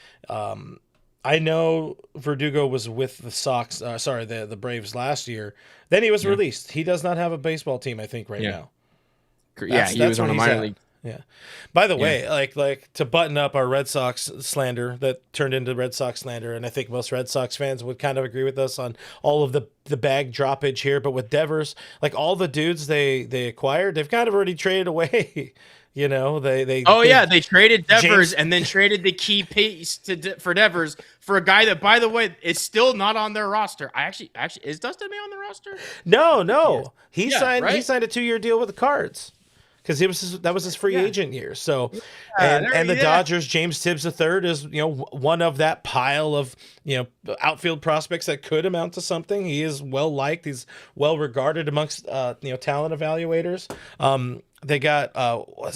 I know Verdugo was with the Sox, the Braves last year. Then he was released. He does not have a baseball team, I think, right now.
He was on a minor league.
Yeah. By the way, like to button up our Red Sox slander that turned into Red Sox slander, and I think most Red Sox fans would kind of agree with us on all of the bag droppage here. But with Devers, like all the dudes they acquired, they've kind of already traded away. They
traded Devers and then traded the key piece for Devers for a guy that, by the way, is still not on their roster. Actually, is Dustin May on the roster?
No. He signed a 2-year deal with the Cards. Because that was his free agent year. So, and the Dodgers, James Tibbs III is one of that pile of outfield prospects that could amount to something. He is well liked. He's well regarded amongst talent evaluators. They got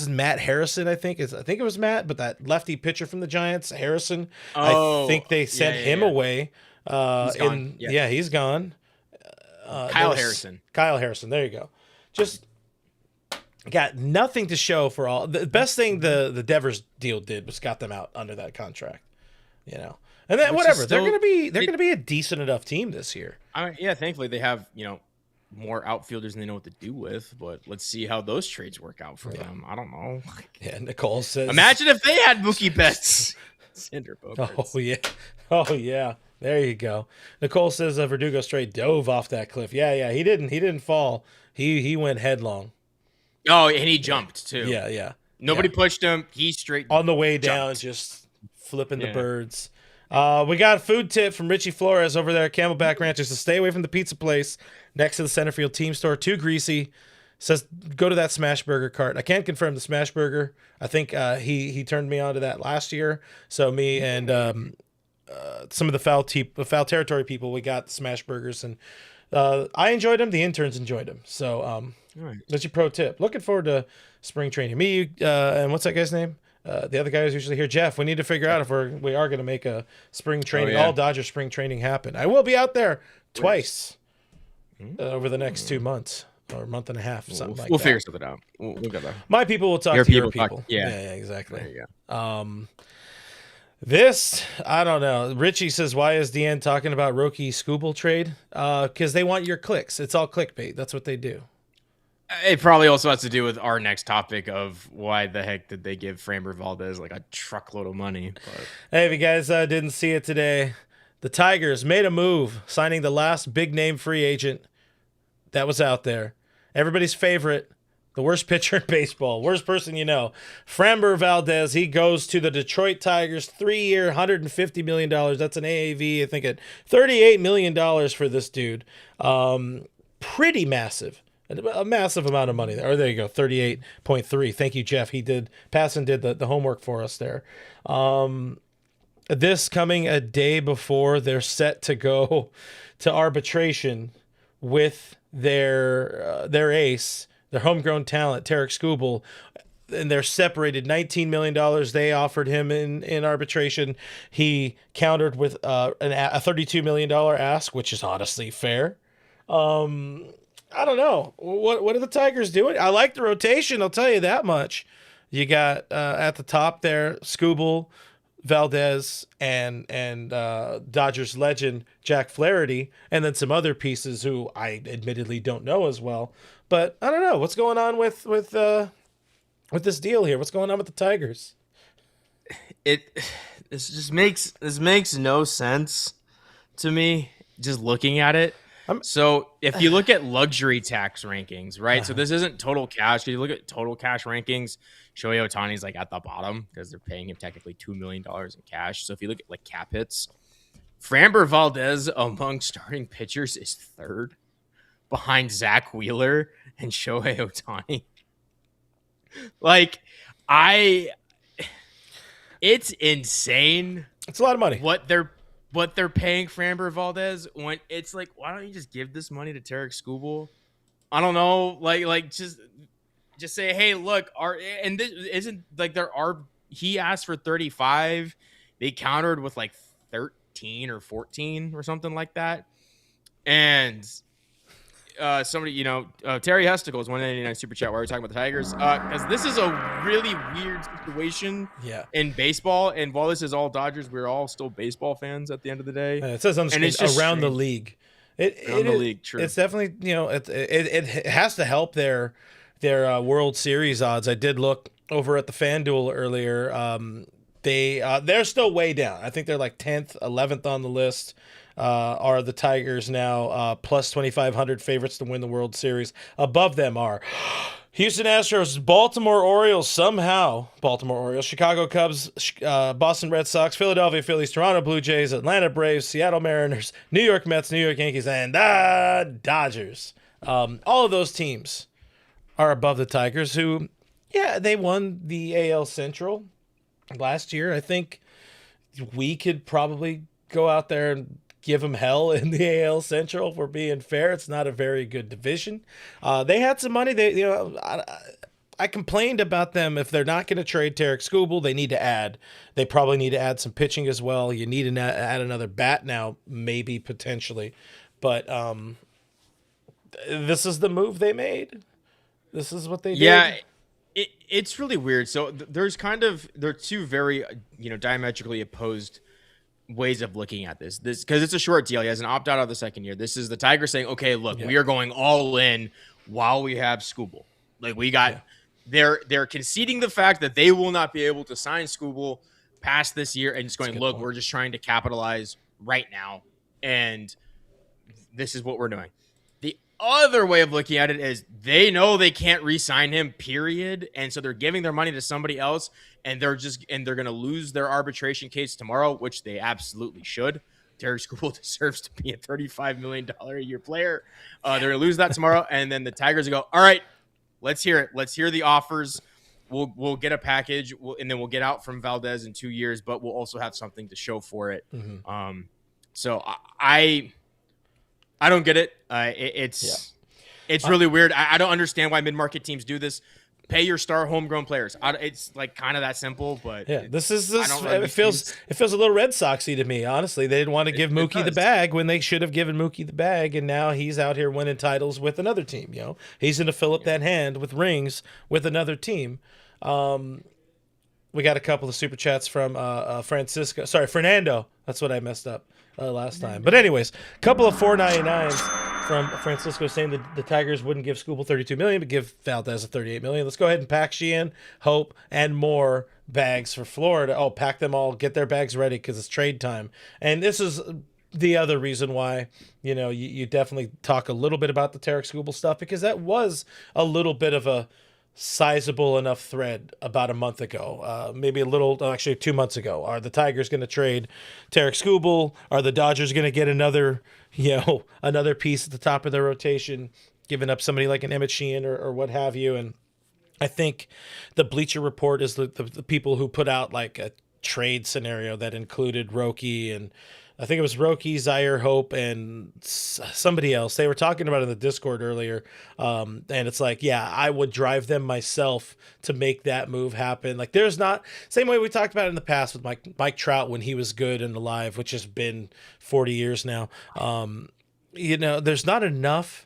Matt Harrison, I think it was Matt, but that lefty pitcher from the Giants, Harrison. I think they sent him away. He's gone. He's gone.
Kyle Harrison.
There you go. Just. Got nothing to show for all. The best thing the Devers deal did was got them out under that contract, and then whatever. They're gonna be a decent enough team this year.
Thankfully they have more outfielders than they know what to do with. But let's see how those trades work out for them. I don't know.
Nicole says,
imagine if they had Mookie Betts. Cinder
Bogarts. Oh yeah. There you go. Nicole says Verdugo straight dove off that cliff. Yeah. He didn't fall. He went headlong.
Oh, and he jumped too.
Yeah.
Nobody pushed him. He straight
on the way down, just flipping the birds. We got a food tip from Richie Flores over there at Camelback Ranch. Just to stay away from the pizza place next to the Centerfield Team Store. Too greasy. Says go to that Smash Burger cart. I can't confirm the Smash Burger. I think he turned me on to that last year. So me and some of the foul territory people, we got the Smash Burgers, and I enjoyed them. The interns enjoyed them. So that's your pro tip. Looking forward to spring training. Me, and what's that guy's name? The other guy who's usually here, Jeff. We need to figure out if we are going to make a spring training, all Dodger spring training happen. I will be out there twice over the next 2 months or a month and a half, something like that.
We'll figure something out. We'll get there.
My people will talk to your people.
Yeah,
exactly.
There you go.
This, I don't know. Richie says, why is DN talking about Roki Scooble trade? Because they want your clicks. It's all clickbait. That's what they do.
It probably also has to do with our next topic of why the heck did they give Framber Valdez like a truckload of money. But.
Hey, if you guys didn't see it today, the Tigers made a move, signing the last big-name free agent that was out there. Everybody's favorite, the worst pitcher in baseball, worst person you know. Framber Valdez, he goes to the Detroit Tigers, 3-year, $150 million. That's an AAV, I think, at $38 million for this dude. Pretty massive. A massive amount of money there. Oh, there you go, 38.3. Thank you, Jeff. He did, Passon did the homework for us there. This coming a day before they're set to go to arbitration with their ace, their homegrown talent, Tarek Skubal, and they're separated. $19 million they offered him in arbitration. He countered with a $32 million ask, which is honestly fair. I don't know. What are the Tigers doing? I like the rotation, I'll tell you that much. You got at the top there, Skubal, Valdez, and Dodgers legend Jack Flaherty, and then some other pieces who I admittedly don't know as well. But I don't know what's going on with this deal here. What's going on with the Tigers?
This makes no sense to me. Just looking at it. So if you look at luxury tax rankings, right? So this isn't total cash. If you look at total cash rankings, Shohei Ohtani's like at the bottom because they're paying him technically $2 million in cash. So if you look at like cap hits, Framber Valdez among starting pitchers is third behind Zach Wheeler and Shohei Ohtani. It's insane.
It's a lot of money.
What they're paying Framber Valdez, when it's like, why don't you just give this money to Tarek Skubal? I don't know, like just say, hey, look, this isn't like he asked for 35, they countered with like 13 or 14 or something like that, and somebody, Terry Hesticle is 199 super chat. Why are we talking about the Tigers? Because this is a really weird situation in baseball. And while this is all Dodgers, we're all still baseball fans at the end of the day.
It says on the screen, around the league.
League, true.
It's definitely, it has to help their World Series odds. I did look over at the FanDuel earlier. They're still way down. I think they're like 10th, 11th on the list. Are the Tigers now plus 2,500 favorites to win the World Series. Above them are Houston Astros, Baltimore Orioles, Chicago Cubs, Boston Red Sox, Philadelphia Phillies, Toronto Blue Jays, Atlanta Braves, Seattle Mariners, New York Mets, New York Yankees, and the Dodgers. All of those teams are above the Tigers, who, they won the AL Central last year. I think we could probably go out there and give them hell in the AL Central. If we're being fair, it's not a very good division. They had some money. I complained about them. If they're not going to trade Tarek Skubal, they probably need to add some pitching as well. You need to add another bat now, maybe potentially, but this is the move they made. This is what they did.
Yeah. It's really weird. So there are two very, diametrically opposed ways of looking at this because it's a short deal. He has an opt-out of the second year. This is the Tigers saying, okay, look, we are going all in while we have Skubal. Like we got, they're conceding the fact that they will not be able to sign Skubal past this year and just going, look, we're just trying to capitalize right now. And this is what we're doing. The other way of looking at it is they know they can't re-sign him, period. And so they're giving their money to somebody else, and they're going to lose their arbitration case tomorrow, which they absolutely should. Tarek Skubal deserves to be a $35 million a year player. They're going to lose that tomorrow. And then the Tigers will go, all right, let's hear it. Let's hear the offers. We'll get a package, and then we'll get out from Valdez in 2 years, but we'll also have something to show for it. Mm-hmm. So I don't get it. It's really weird. I don't understand why mid-market teams do this. Pay your star homegrown players. It's like kind of that simple, but
it feels a little Red Soxy to me. Honestly, they didn't want to give Mookie the bag when they should have given Mookie the bag, and now he's out here winning titles with another team. He's going to fill up that hand with rings with another team. We got a couple of super chats from Fernando. That's what I messed up last time. But anyways, a couple of 499s from Francisco saying that the Tigers wouldn't give Skubal $32 million, but give Valdez a $38 million. Let's go ahead and pack Sheehan, Hope, and more bags for Florida. Oh, pack them all, get their bags ready because it's trade time. And this is the other reason why, you definitely talk a little bit about the Tarik Skubal stuff, because that was a little bit of a sizable enough thread about a month ago, maybe a little, actually 2 months ago. Are the Tigers going to trade Tarik Skubal? Are the Dodgers going to get another piece at the top of their rotation, giving up somebody like an Emmett Sheehan or what have you? And I think the Bleacher Report is the people who put out like a trade scenario that included Roki, and I think it was Roki, Zaire, Hope, and somebody else. They were talking about it in the Discord earlier, and it's like, yeah, I would drive them myself to make that move happen. Like, there's not same way we talked about it in the past with Mike Trout when he was good and alive, which has been 40 years now. There's not enough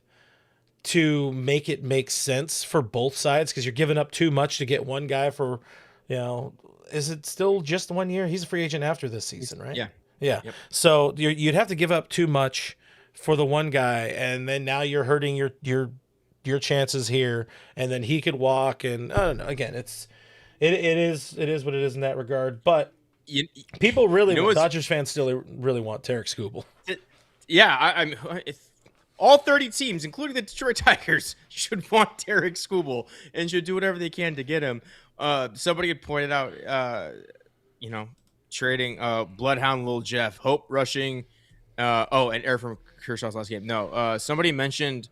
to make it make sense for both sides because you're giving up too much to get one guy for, is it still just 1 year? He's a free agent after this season, right?
Yeah.
Yeah. Yep. So you'd have to give up too much for the one guy, and then now you're hurting your chances here, and then he could walk, and I don't know. Again, it is what it is in that regard. But people really Dodgers fans still really want Tarik Skubal.
Yeah, all 30 teams, including the Detroit Tigers, should want Tarik Skubal and should do whatever they can to get him. Somebody had pointed out, trading Bloodhound Lil Jeff, Hope rushing, and Air from Kershaw's last game. No, somebody mentioned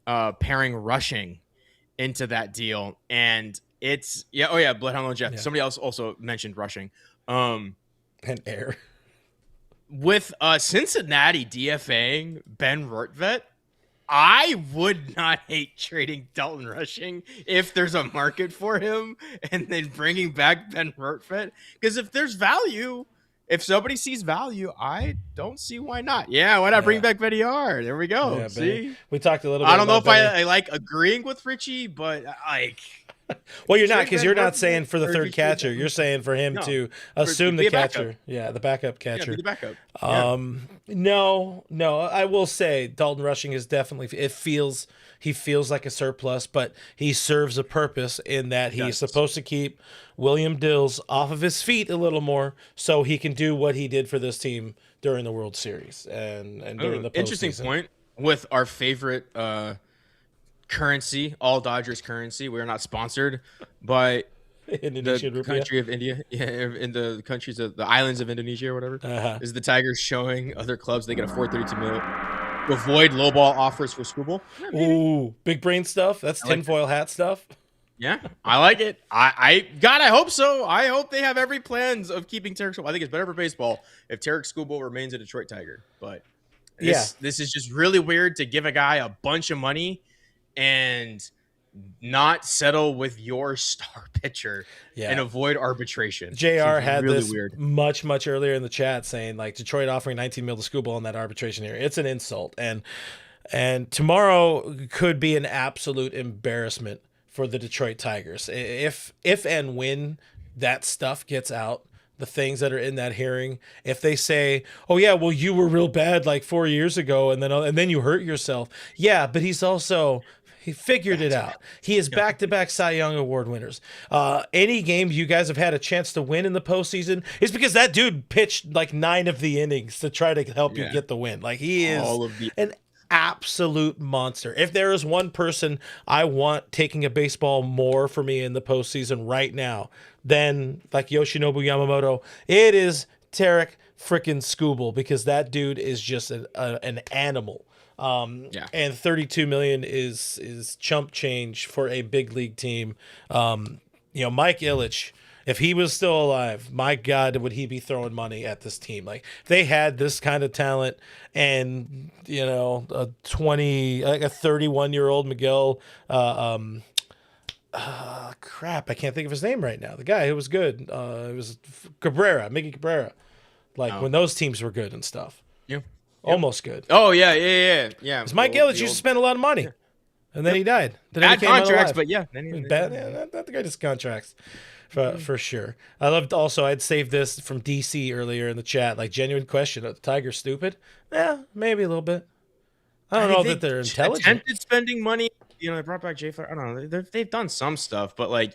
pairing rushing into that deal, and it's Bloodhound Lil Jeff. Yeah. Somebody else also mentioned rushing.
And Air.
With Cincinnati DFAing Ben Rortvedt, I would not hate trading Dalton Rushing if there's a market for him, and then bringing back Ben Rortvedt. Because if there's value, if somebody sees value, I don't see why not. Yeah, why not bring back Betty R? There we go.
Yeah,
see,
we talked a little bit.
I don't know if I like agreeing with Richie, but like.
Well, you're not, because you're not saying for the third catcher. You're saying for him to assume the catcher. Yeah, the backup catcher.
Yeah, be the backup.
No. I will say Dalton Rushing is definitely. He feels like a surplus, but he serves a purpose in that he's supposed to keep William Dills off of his feet a little more, so he can do what he did for this team during the World Series and during the postseason.
Interesting point with our favorite. Currency, all Dodgers currency. We are not sponsored by the country of India. Yeah, in the countries of the islands of Indonesia or whatever. Is the Tigers showing other clubs they can afford $32 million to avoid lowball offers for Skubal?
Yeah, ooh, big brain stuff. That's tinfoil hat stuff.
Yeah, I like it. I hope so. I hope they have every plans of keeping Tarik Skubal. I think it's better for baseball if Tarik Skubal remains a Detroit Tiger. But this is just really weird to give a guy a bunch of money and not settle with your star pitcher and avoid arbitration.
JR had really this weird. much earlier in the chat saying like Detroit offering $19 million to Skubal on that arbitration area. It's an insult. And tomorrow could be an absolute embarrassment for the Detroit Tigers. If and when that stuff gets out, the things that are in that hearing, if they say, oh yeah, well you were real bad like 4 years ago and then you hurt yourself. Yeah, but he figured it out. He is back-to-back Cy Young Award winners. Any game you guys have had a chance to win in the postseason is because that dude pitched like 9 of the innings to try to help you get the win. Like he is an absolute monster. If there is one person I want taking a baseball more for me in the postseason right now than like Yoshinobu Yamamoto, it is Tarik freaking Skubal, because that dude is just an animal. And $32 million is chump change for a big league team. Mike Ilitch, if he was still alive, my God, would he be throwing money at this team? Like if they had this kind of talent and a 31-year-old Miguel, crap, I can't think of his name right now. The guy who was good, it was Miggy Cabrera. When those teams were good and stuff. Yeah. Almost good.
Oh, yeah.
Because Mike Ilitch used to spend a lot of money, and then he died.
Bad contracts, but
not the greatest contracts. for sure. I loved also. I'd saved this from DC earlier in the chat. Like, genuine question: are the Tigers stupid? Yeah, maybe a little bit. I don't know that they're intelligent.
Attempted spending money. They brought back Jay. I don't know. They've done some stuff, but like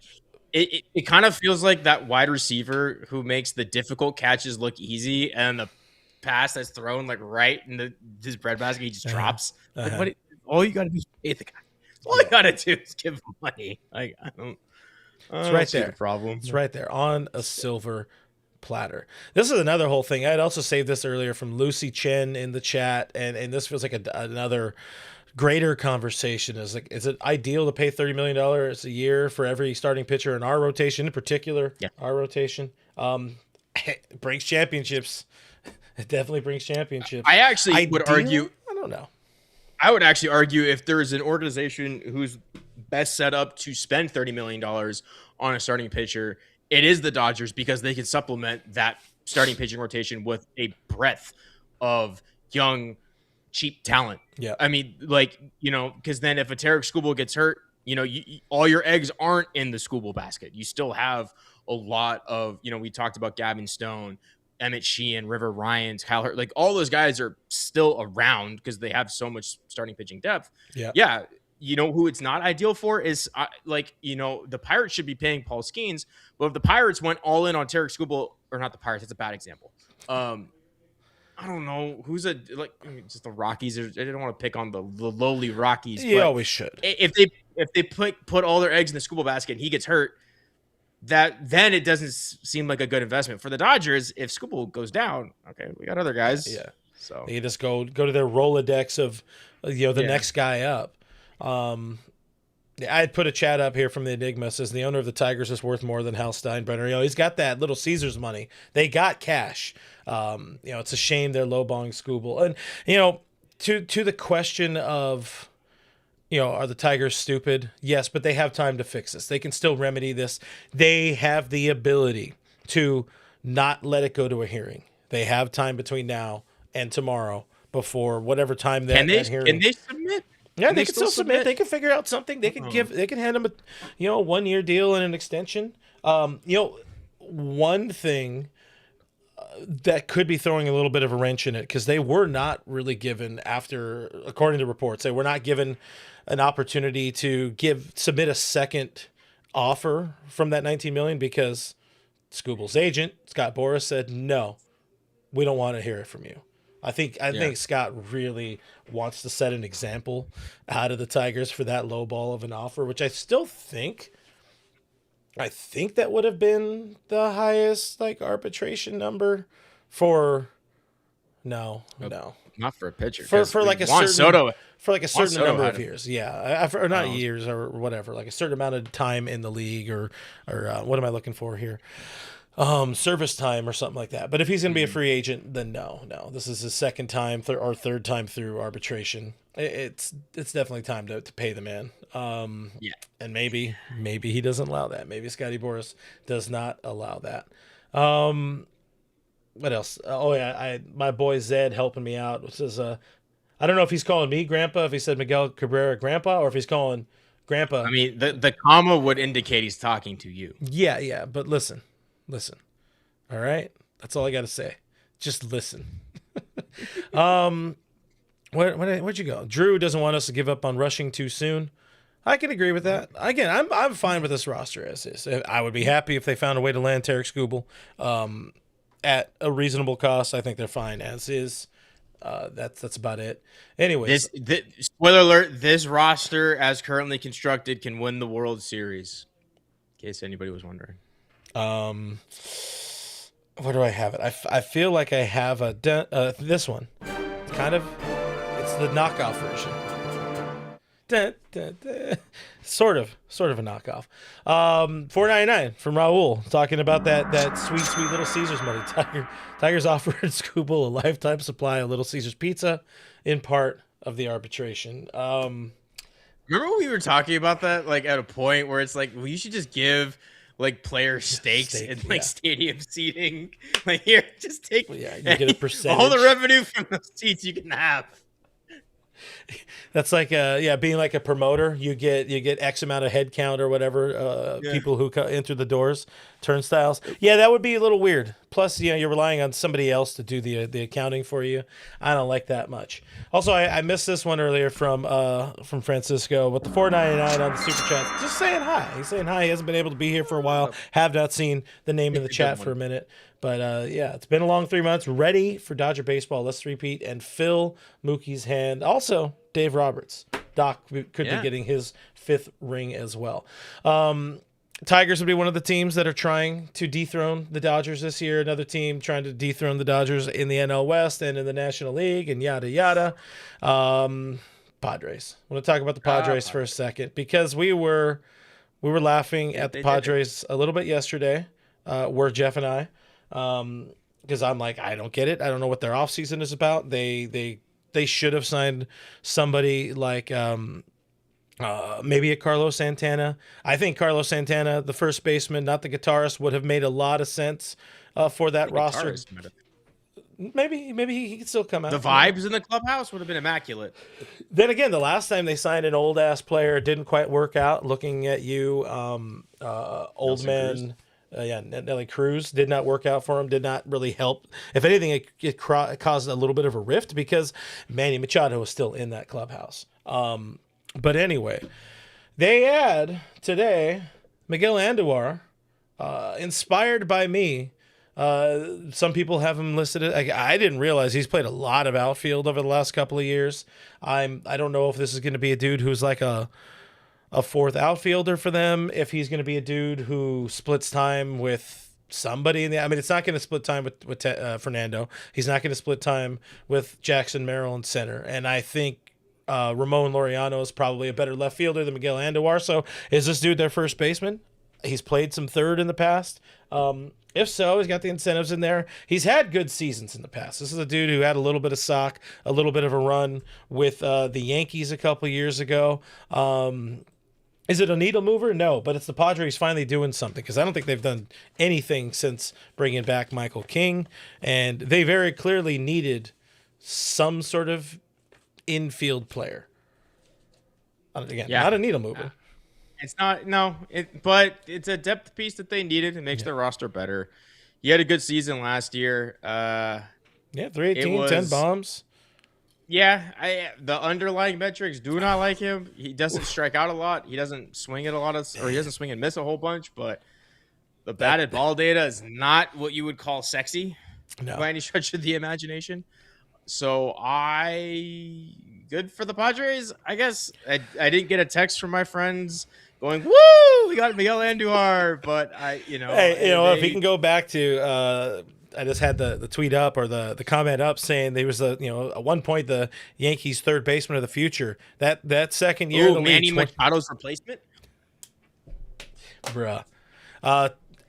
it kind of feels like that wide receiver who makes the difficult catches look easy, and the pass that's thrown like right in his breadbasket, he just drops. Like, all you got to do is pay the guy. All you got to do is give him money. Like, I don't.
It's right there.
The problem.
It's right there on a silver platter. This is another whole thing. I had also saved this earlier from Lucy Chen in the chat, and this feels like another greater conversation. Is it ideal to pay $30 million a year for every starting pitcher in our rotation, in particular?
Yeah.
Our rotation. It brings championships. It definitely brings championships.
I actually would argue.
I don't know.
I would actually argue if there is an organization who's best set up to spend $30 million on a starting pitcher, it is the Dodgers, because they can supplement that starting pitching rotation with a breadth of young, cheap talent.
Yeah.
I mean, because then if a Tarek Skubal gets hurt, all your eggs aren't in the Skubal basket. You still have a lot of, we talked about Gavin Stone, Emmett Sheehan, River Ryans, Kyle Hurt, like all those guys are still around because they have so much starting pitching depth.
Yeah.
Yeah. Who it's not ideal for is the Pirates should be paying Paul Skeens, but if the Pirates went all in on Tarek Skubal, or not the Pirates, that's a bad example. I don't know who's just the Rockies. I didn't want to pick on the lowly Rockies.
You always should.
If they put all their eggs in the Skubal basket and he gets hurt, then it doesn't seem like a good investment for the Dodgers. If Skubal goes down, okay, we got other guys.
Yeah,
so
they just go to their Rolodex of the next guy up. I'd put a chat up here from the Enigma. Says the owner of the Tigers is worth more than Hal Steinbrenner. He's got that Little Caesars money. They got cash. It's a shame they're lowballing Skubal. And to the question of, are the Tigers stupid? Yes, but they have time to fix this. They can still remedy this. They have the ability to not let it go to a hearing. They have time between now and tomorrow before whatever time that hearing.
Can they submit?
Yeah, they can still submit. They can figure out something. They can They can hand them a 1-year deal and an extension. One thing that could be throwing a little bit of a wrench in it, because they were not really given, according to reports, they were not given an opportunity to submit a second offer from that $19 million, because Skubal's agent, Scott Boras, said, no, we don't want to hear it from you. I think Scott really wants to set an example out of the Tigers for that low ball of an offer, which I still think that would have been the highest arbitration number for not
for a pitcher,
for like a
Juan
certain
Soto,
for like a certain number of years. Yeah, or not years or whatever, like a certain amount of time in the league or what am I looking for here? Service time or something like that. But if he's going to be a free agent, then no. This is his second time or third time through arbitration. It's definitely time to pay the man. And maybe he doesn't allow that. Maybe Scotty Boras does not allow that. What else? Oh yeah, my boy Zed helping me out. Which is I don't know if he's calling me Grandpa, if he said Miguel Cabrera Grandpa, or if he's calling Grandpa.
I mean, the comma would indicate he's talking to you.
Yeah, but listen. All right? That's all I got to say. Just listen. Where'd you go? Drew doesn't want us to give up on rushing too soon. I can agree with that. Again, I'm fine with this roster as is. I would be happy if they found a way to land Tarek Skubal at a reasonable cost. I think they're fine as is. That's about it. Anyways,
spoiler alert: this roster, as currently constructed, can win the World Series. In case anybody was wondering.
Where do I have it? I feel like I have this one. It's the knockoff version. Sort of a knockoff. $4.99 from Raul talking about that sweet Little Caesars money. Tigers offered Skubal a lifetime supply of Little Caesars pizza in part of the arbitration.
Remember when we were talking about that, at a point where it's like, well, you should just give player stakes and stadium seating. Here, just take.
Well, yeah, you get a percentage.
All the revenue from those seats you can have.
That's like being like a promoter. You get X amount of head count or whatever. People who enter the doors, turnstiles. Yeah, that would be a little weird. Plus, you're relying on somebody else to do the accounting for you. I don't like that much. Also, I missed this one earlier from Francisco with the $4.99 on the super chat. Just saying hi. He's saying hi. He hasn't been able to be here for a while. Have not seen the name in the chat for a minute. But, it's been a long 3 months. Ready for Dodger baseball. Let's repeat and fill Mookie's hand. Also, Dave Roberts. Doc could be getting his 5th ring as well. Tigers would be one of the teams that are trying to dethrone the Dodgers this year. Another team trying to dethrone the Dodgers in the NL West and in the National League and yada, yada. Padres. I want to talk about the Padres for a second because we were laughing at the Padres a little bit yesterday, were Jeff and I. Because I'm like, I don't get it. I don't know what their offseason is about. They should have signed somebody like maybe a Carlos Santana. I think Carlos Santana, the first baseman, not the guitarist, would have made a lot of sense for that roster. Maybe he could still come out.
The vibes in the clubhouse would have been immaculate.
Then again, the last time they signed an old ass player, it didn't quite work out. Looking at you, old man. Nelly Cruz did not work out for him, did not really help. If anything, it caused a little bit of a rift because Manny Machado was still in that clubhouse. But anyway, they add today Miguel Andujar, inspired by me. Some people have him listed. I didn't realize he's played a lot of outfield over the last couple of years. I don't know if this is going to be a dude who's like a 4th outfielder for them, if he's going to be a dude who splits time with somebody in the. I mean, it's not going to split time with Fernando. He's not going to split time with Jackson Merrill in center. And I think Ramon Laureano is probably a better left fielder than Miguel Andujar. So is this dude their first baseman? He's played some third in the past. If so, he's got the incentives in there. He's had good seasons in the past. This is a dude who had a little bit of sock, a little bit of a run with the Yankees a couple years ago. Is it a needle mover? No, but it's the Padres finally doing something because I don't think they've done anything since bringing back Michael King, and they very clearly needed some sort of infield player. Again, not a needle mover.
It's not, but it's a depth piece that they needed. It makes their roster better. He had a good season last year.
318, 10 bombs.
Yeah, the underlying metrics do not like him. He doesn't strike out a lot. He doesn't swing it he doesn't swing and miss a whole bunch, but the batted ball data is not what you would call sexy by any stretch of the imagination. So good for the Padres, I guess. I didn't get a text from my friends going, "Woo, we got Miguel Andujar," but
if he can go back to I just had the tweet up or the comment up saying there was at one point the Yankees' third baseman of the future. That second year, the
Manny Machado's replacement,
bruh.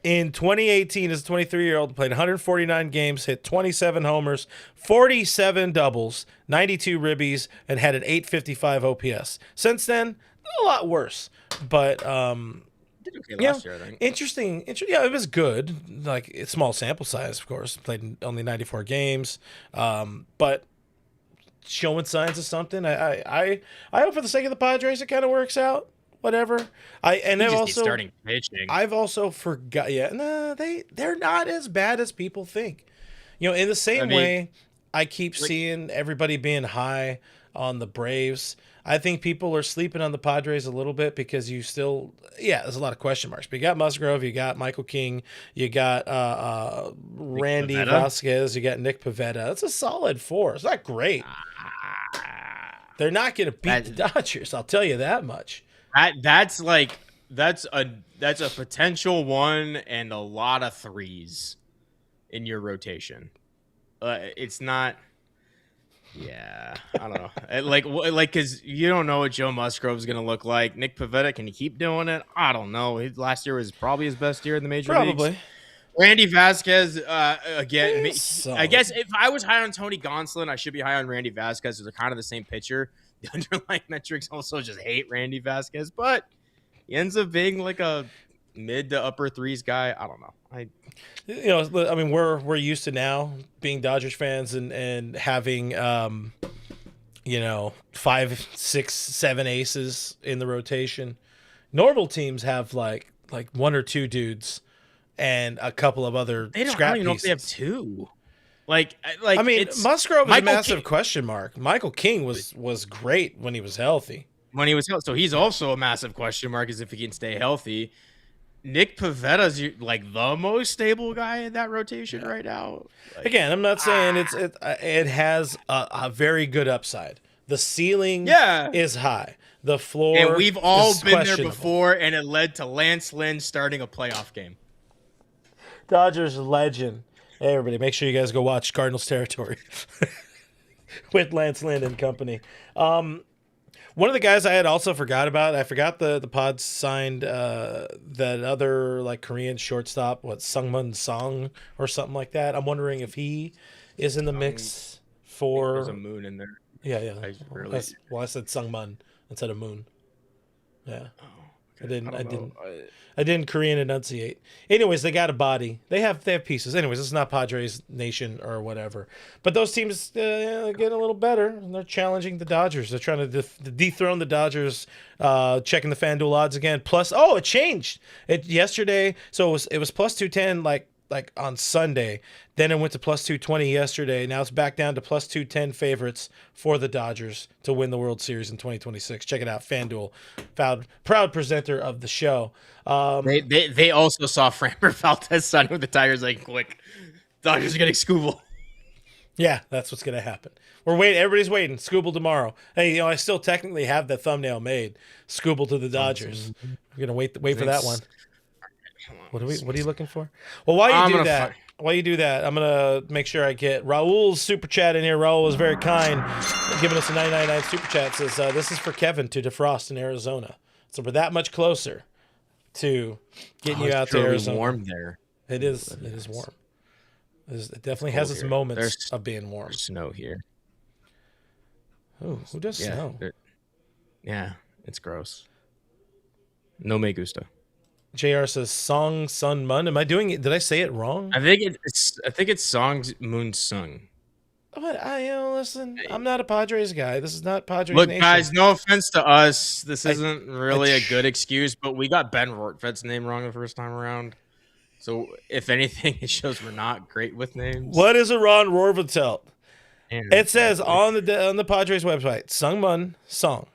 In 2018, as a 23-year-old, played 149 games, hit 27 homers, 47 doubles, 92 ribbies, and had an 855 OPS. Since then, a lot worse, but
did okay last year, I think.
Interesting. Yeah, it was good. Like, it's small sample size, of course. Played in only 94 games, but showing signs of something. I hope for the sake of the Padres, it kind of works out. Whatever.
Starting pitching.
I've also forgot. Yeah, they're not as bad as people think. In the same way, I keep seeing everybody being high on the Braves. I think people are sleeping on the Padres a little bit because there's a lot of question marks. But you got Musgrove, you got Michael King, you got Randy Vasquez, you got Nick Pivetta. That's a solid 4. It's not great. They're not going to beat the Dodgers. I'll tell you that much.
That's a potential 1 and a lot of 3s in your rotation. It's not. Yeah, I don't know. Because you don't know what Joe Musgrove's going to look like. Nick Pivetta, can he keep doing it? I don't know. Last year was probably his best year in the major leagues. Randy Vasquez, again. I guess if I was high on Tony Gonsolin, I should be high on Randy Vasquez. They're kind of the same pitcher. The underlying metrics also just hate Randy Vasquez, but he ends up being like a mid to upper 3s guy. I don't know. We're
used to now being Dodgers fans and having 5, 6, 7 aces in the rotation. Normal teams have like one or two dudes and a couple of other
I
scrap
don't even know if they have
pieces.
two. Like
I mean, Musgrove is a massive
King.
question mark. Michael King was great when he was healthy.
So he's also a massive question mark as if he can stay healthy. Nick Pavetta's like the most stable guy in that rotation right now. Like,
again, I'm not saying it has a very good upside. The ceiling is high. The floor,
and we've all
is
been there before, and it led to Lance Lynn starting a playoff game.
Dodgers legend. Hey, everybody, make sure you guys go watch Cardinals Territory with Lance Lynn and company. One of the guys I had also forgot about, I forgot the Pods signed that other like Korean shortstop, Sungmun Song or something like that. I'm wondering if he is in the mix for.
There's a Moon in there.
Yeah. I said Sungmun instead of Moon. Yeah.
Oh, okay.
I didn't Korean enunciate. Anyways, they got a body. They have pieces. Anyways, it's not Padres Nation or whatever. But those teams get a little better, and they're challenging the Dodgers. They're trying to dethrone the Dodgers. Checking the FanDuel odds again. Plus, it changed. Yesterday. So it was plus 210 like on Sunday. Then it went to plus 220 yesterday. Now it's back down to plus 210 favorites for the Dodgers to win the World Series in 2026. Check it out, FanDuel, proud presenter of the show.
They also saw Framber Valdez signing with the Tigers. Like, quick, Dodgers are getting Scooble.
Yeah, that's what's gonna happen. We're waiting. Everybody's waiting. Scooble tomorrow. Hey, I still technically have the thumbnail made. Scooble to the Dodgers. We're gonna wait for that one. What are you looking for? Well, while you do that, I'm gonna make sure I get Raul's super chat in here. Raul was very kind, giving us a 999 super chat. Says this is for Kevin to defrost in Arizona. So we're that much closer to getting you out to Arizona.
Warm there.
It is. It is warm. It definitely has its moments of being warm.
There's snow here.
Oh, who does snow?
Yeah, it's gross. No me gusta.
JR says Song Sun Mun. Am I doing it? Did I say it wrong?
I think it's Song Moon Sung.
But listen, I'm not a Padres guy. This is not Padres
Look,
Nation.
guys, no offense to us. This isn't really a good excuse, but we got Ben Rortved's name wrong the first time around. So if anything, it shows we're not great with names.
What is a Ron Rortvedt? It says on the Padres website, Sungmun Song,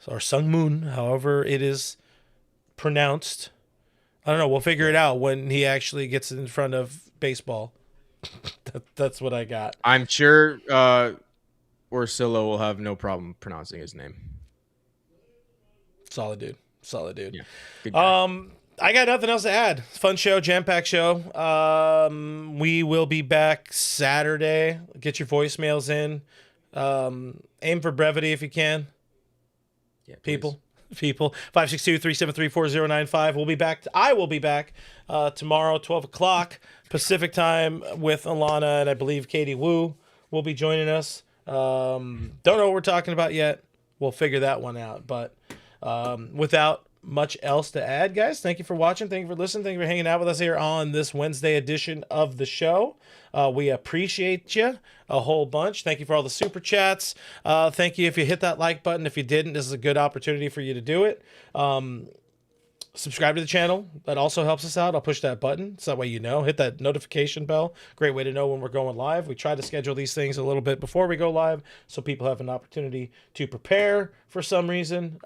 or Sung Moon, however it is pronounced. I don't know. We'll figure it out when he actually gets in front of baseball. That's what I got.
I'm sure Orsillo will have no problem pronouncing his name.
Solid dude.
Yeah. Good guy.
I got nothing else to add. Fun show, jam-packed show. We will be back Saturday. Get your voicemails in. Aim for brevity if you can.
Yeah,
people 562-373-4095. I will be back tomorrow 12 o'clock Pacific time with Alana, and I Bleav Katie Wu will be joining us. Don't know what we're talking about yet. We'll figure that one out, but without much else to add, guys, thank you for watching, thank you for listening, thank you for hanging out with us here on this Wednesday edition of the show. We appreciate you a whole bunch. Thank you for all the super chats. Thank you if you hit that like button. If you didn't, this is a good opportunity for you to do it. Subscribe to the channel. That also helps us out. I'll push that button so that way you know. Hit that notification bell. Great way to know when we're going live. We try to schedule these things a little bit before we go live so people have an opportunity to prepare for some reason.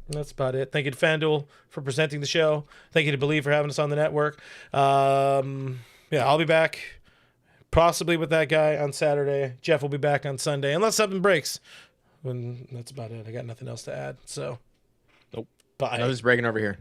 That's about it. Thank you to FanDuel for presenting the show. Thank you to Bleav for having us on the network. I'll be back possibly with that guy on Saturday. Jeff will be back on Sunday unless something breaks. And that's about it. I got nothing else to add. So,
nope.
Bye.
Nothing's breaking over here.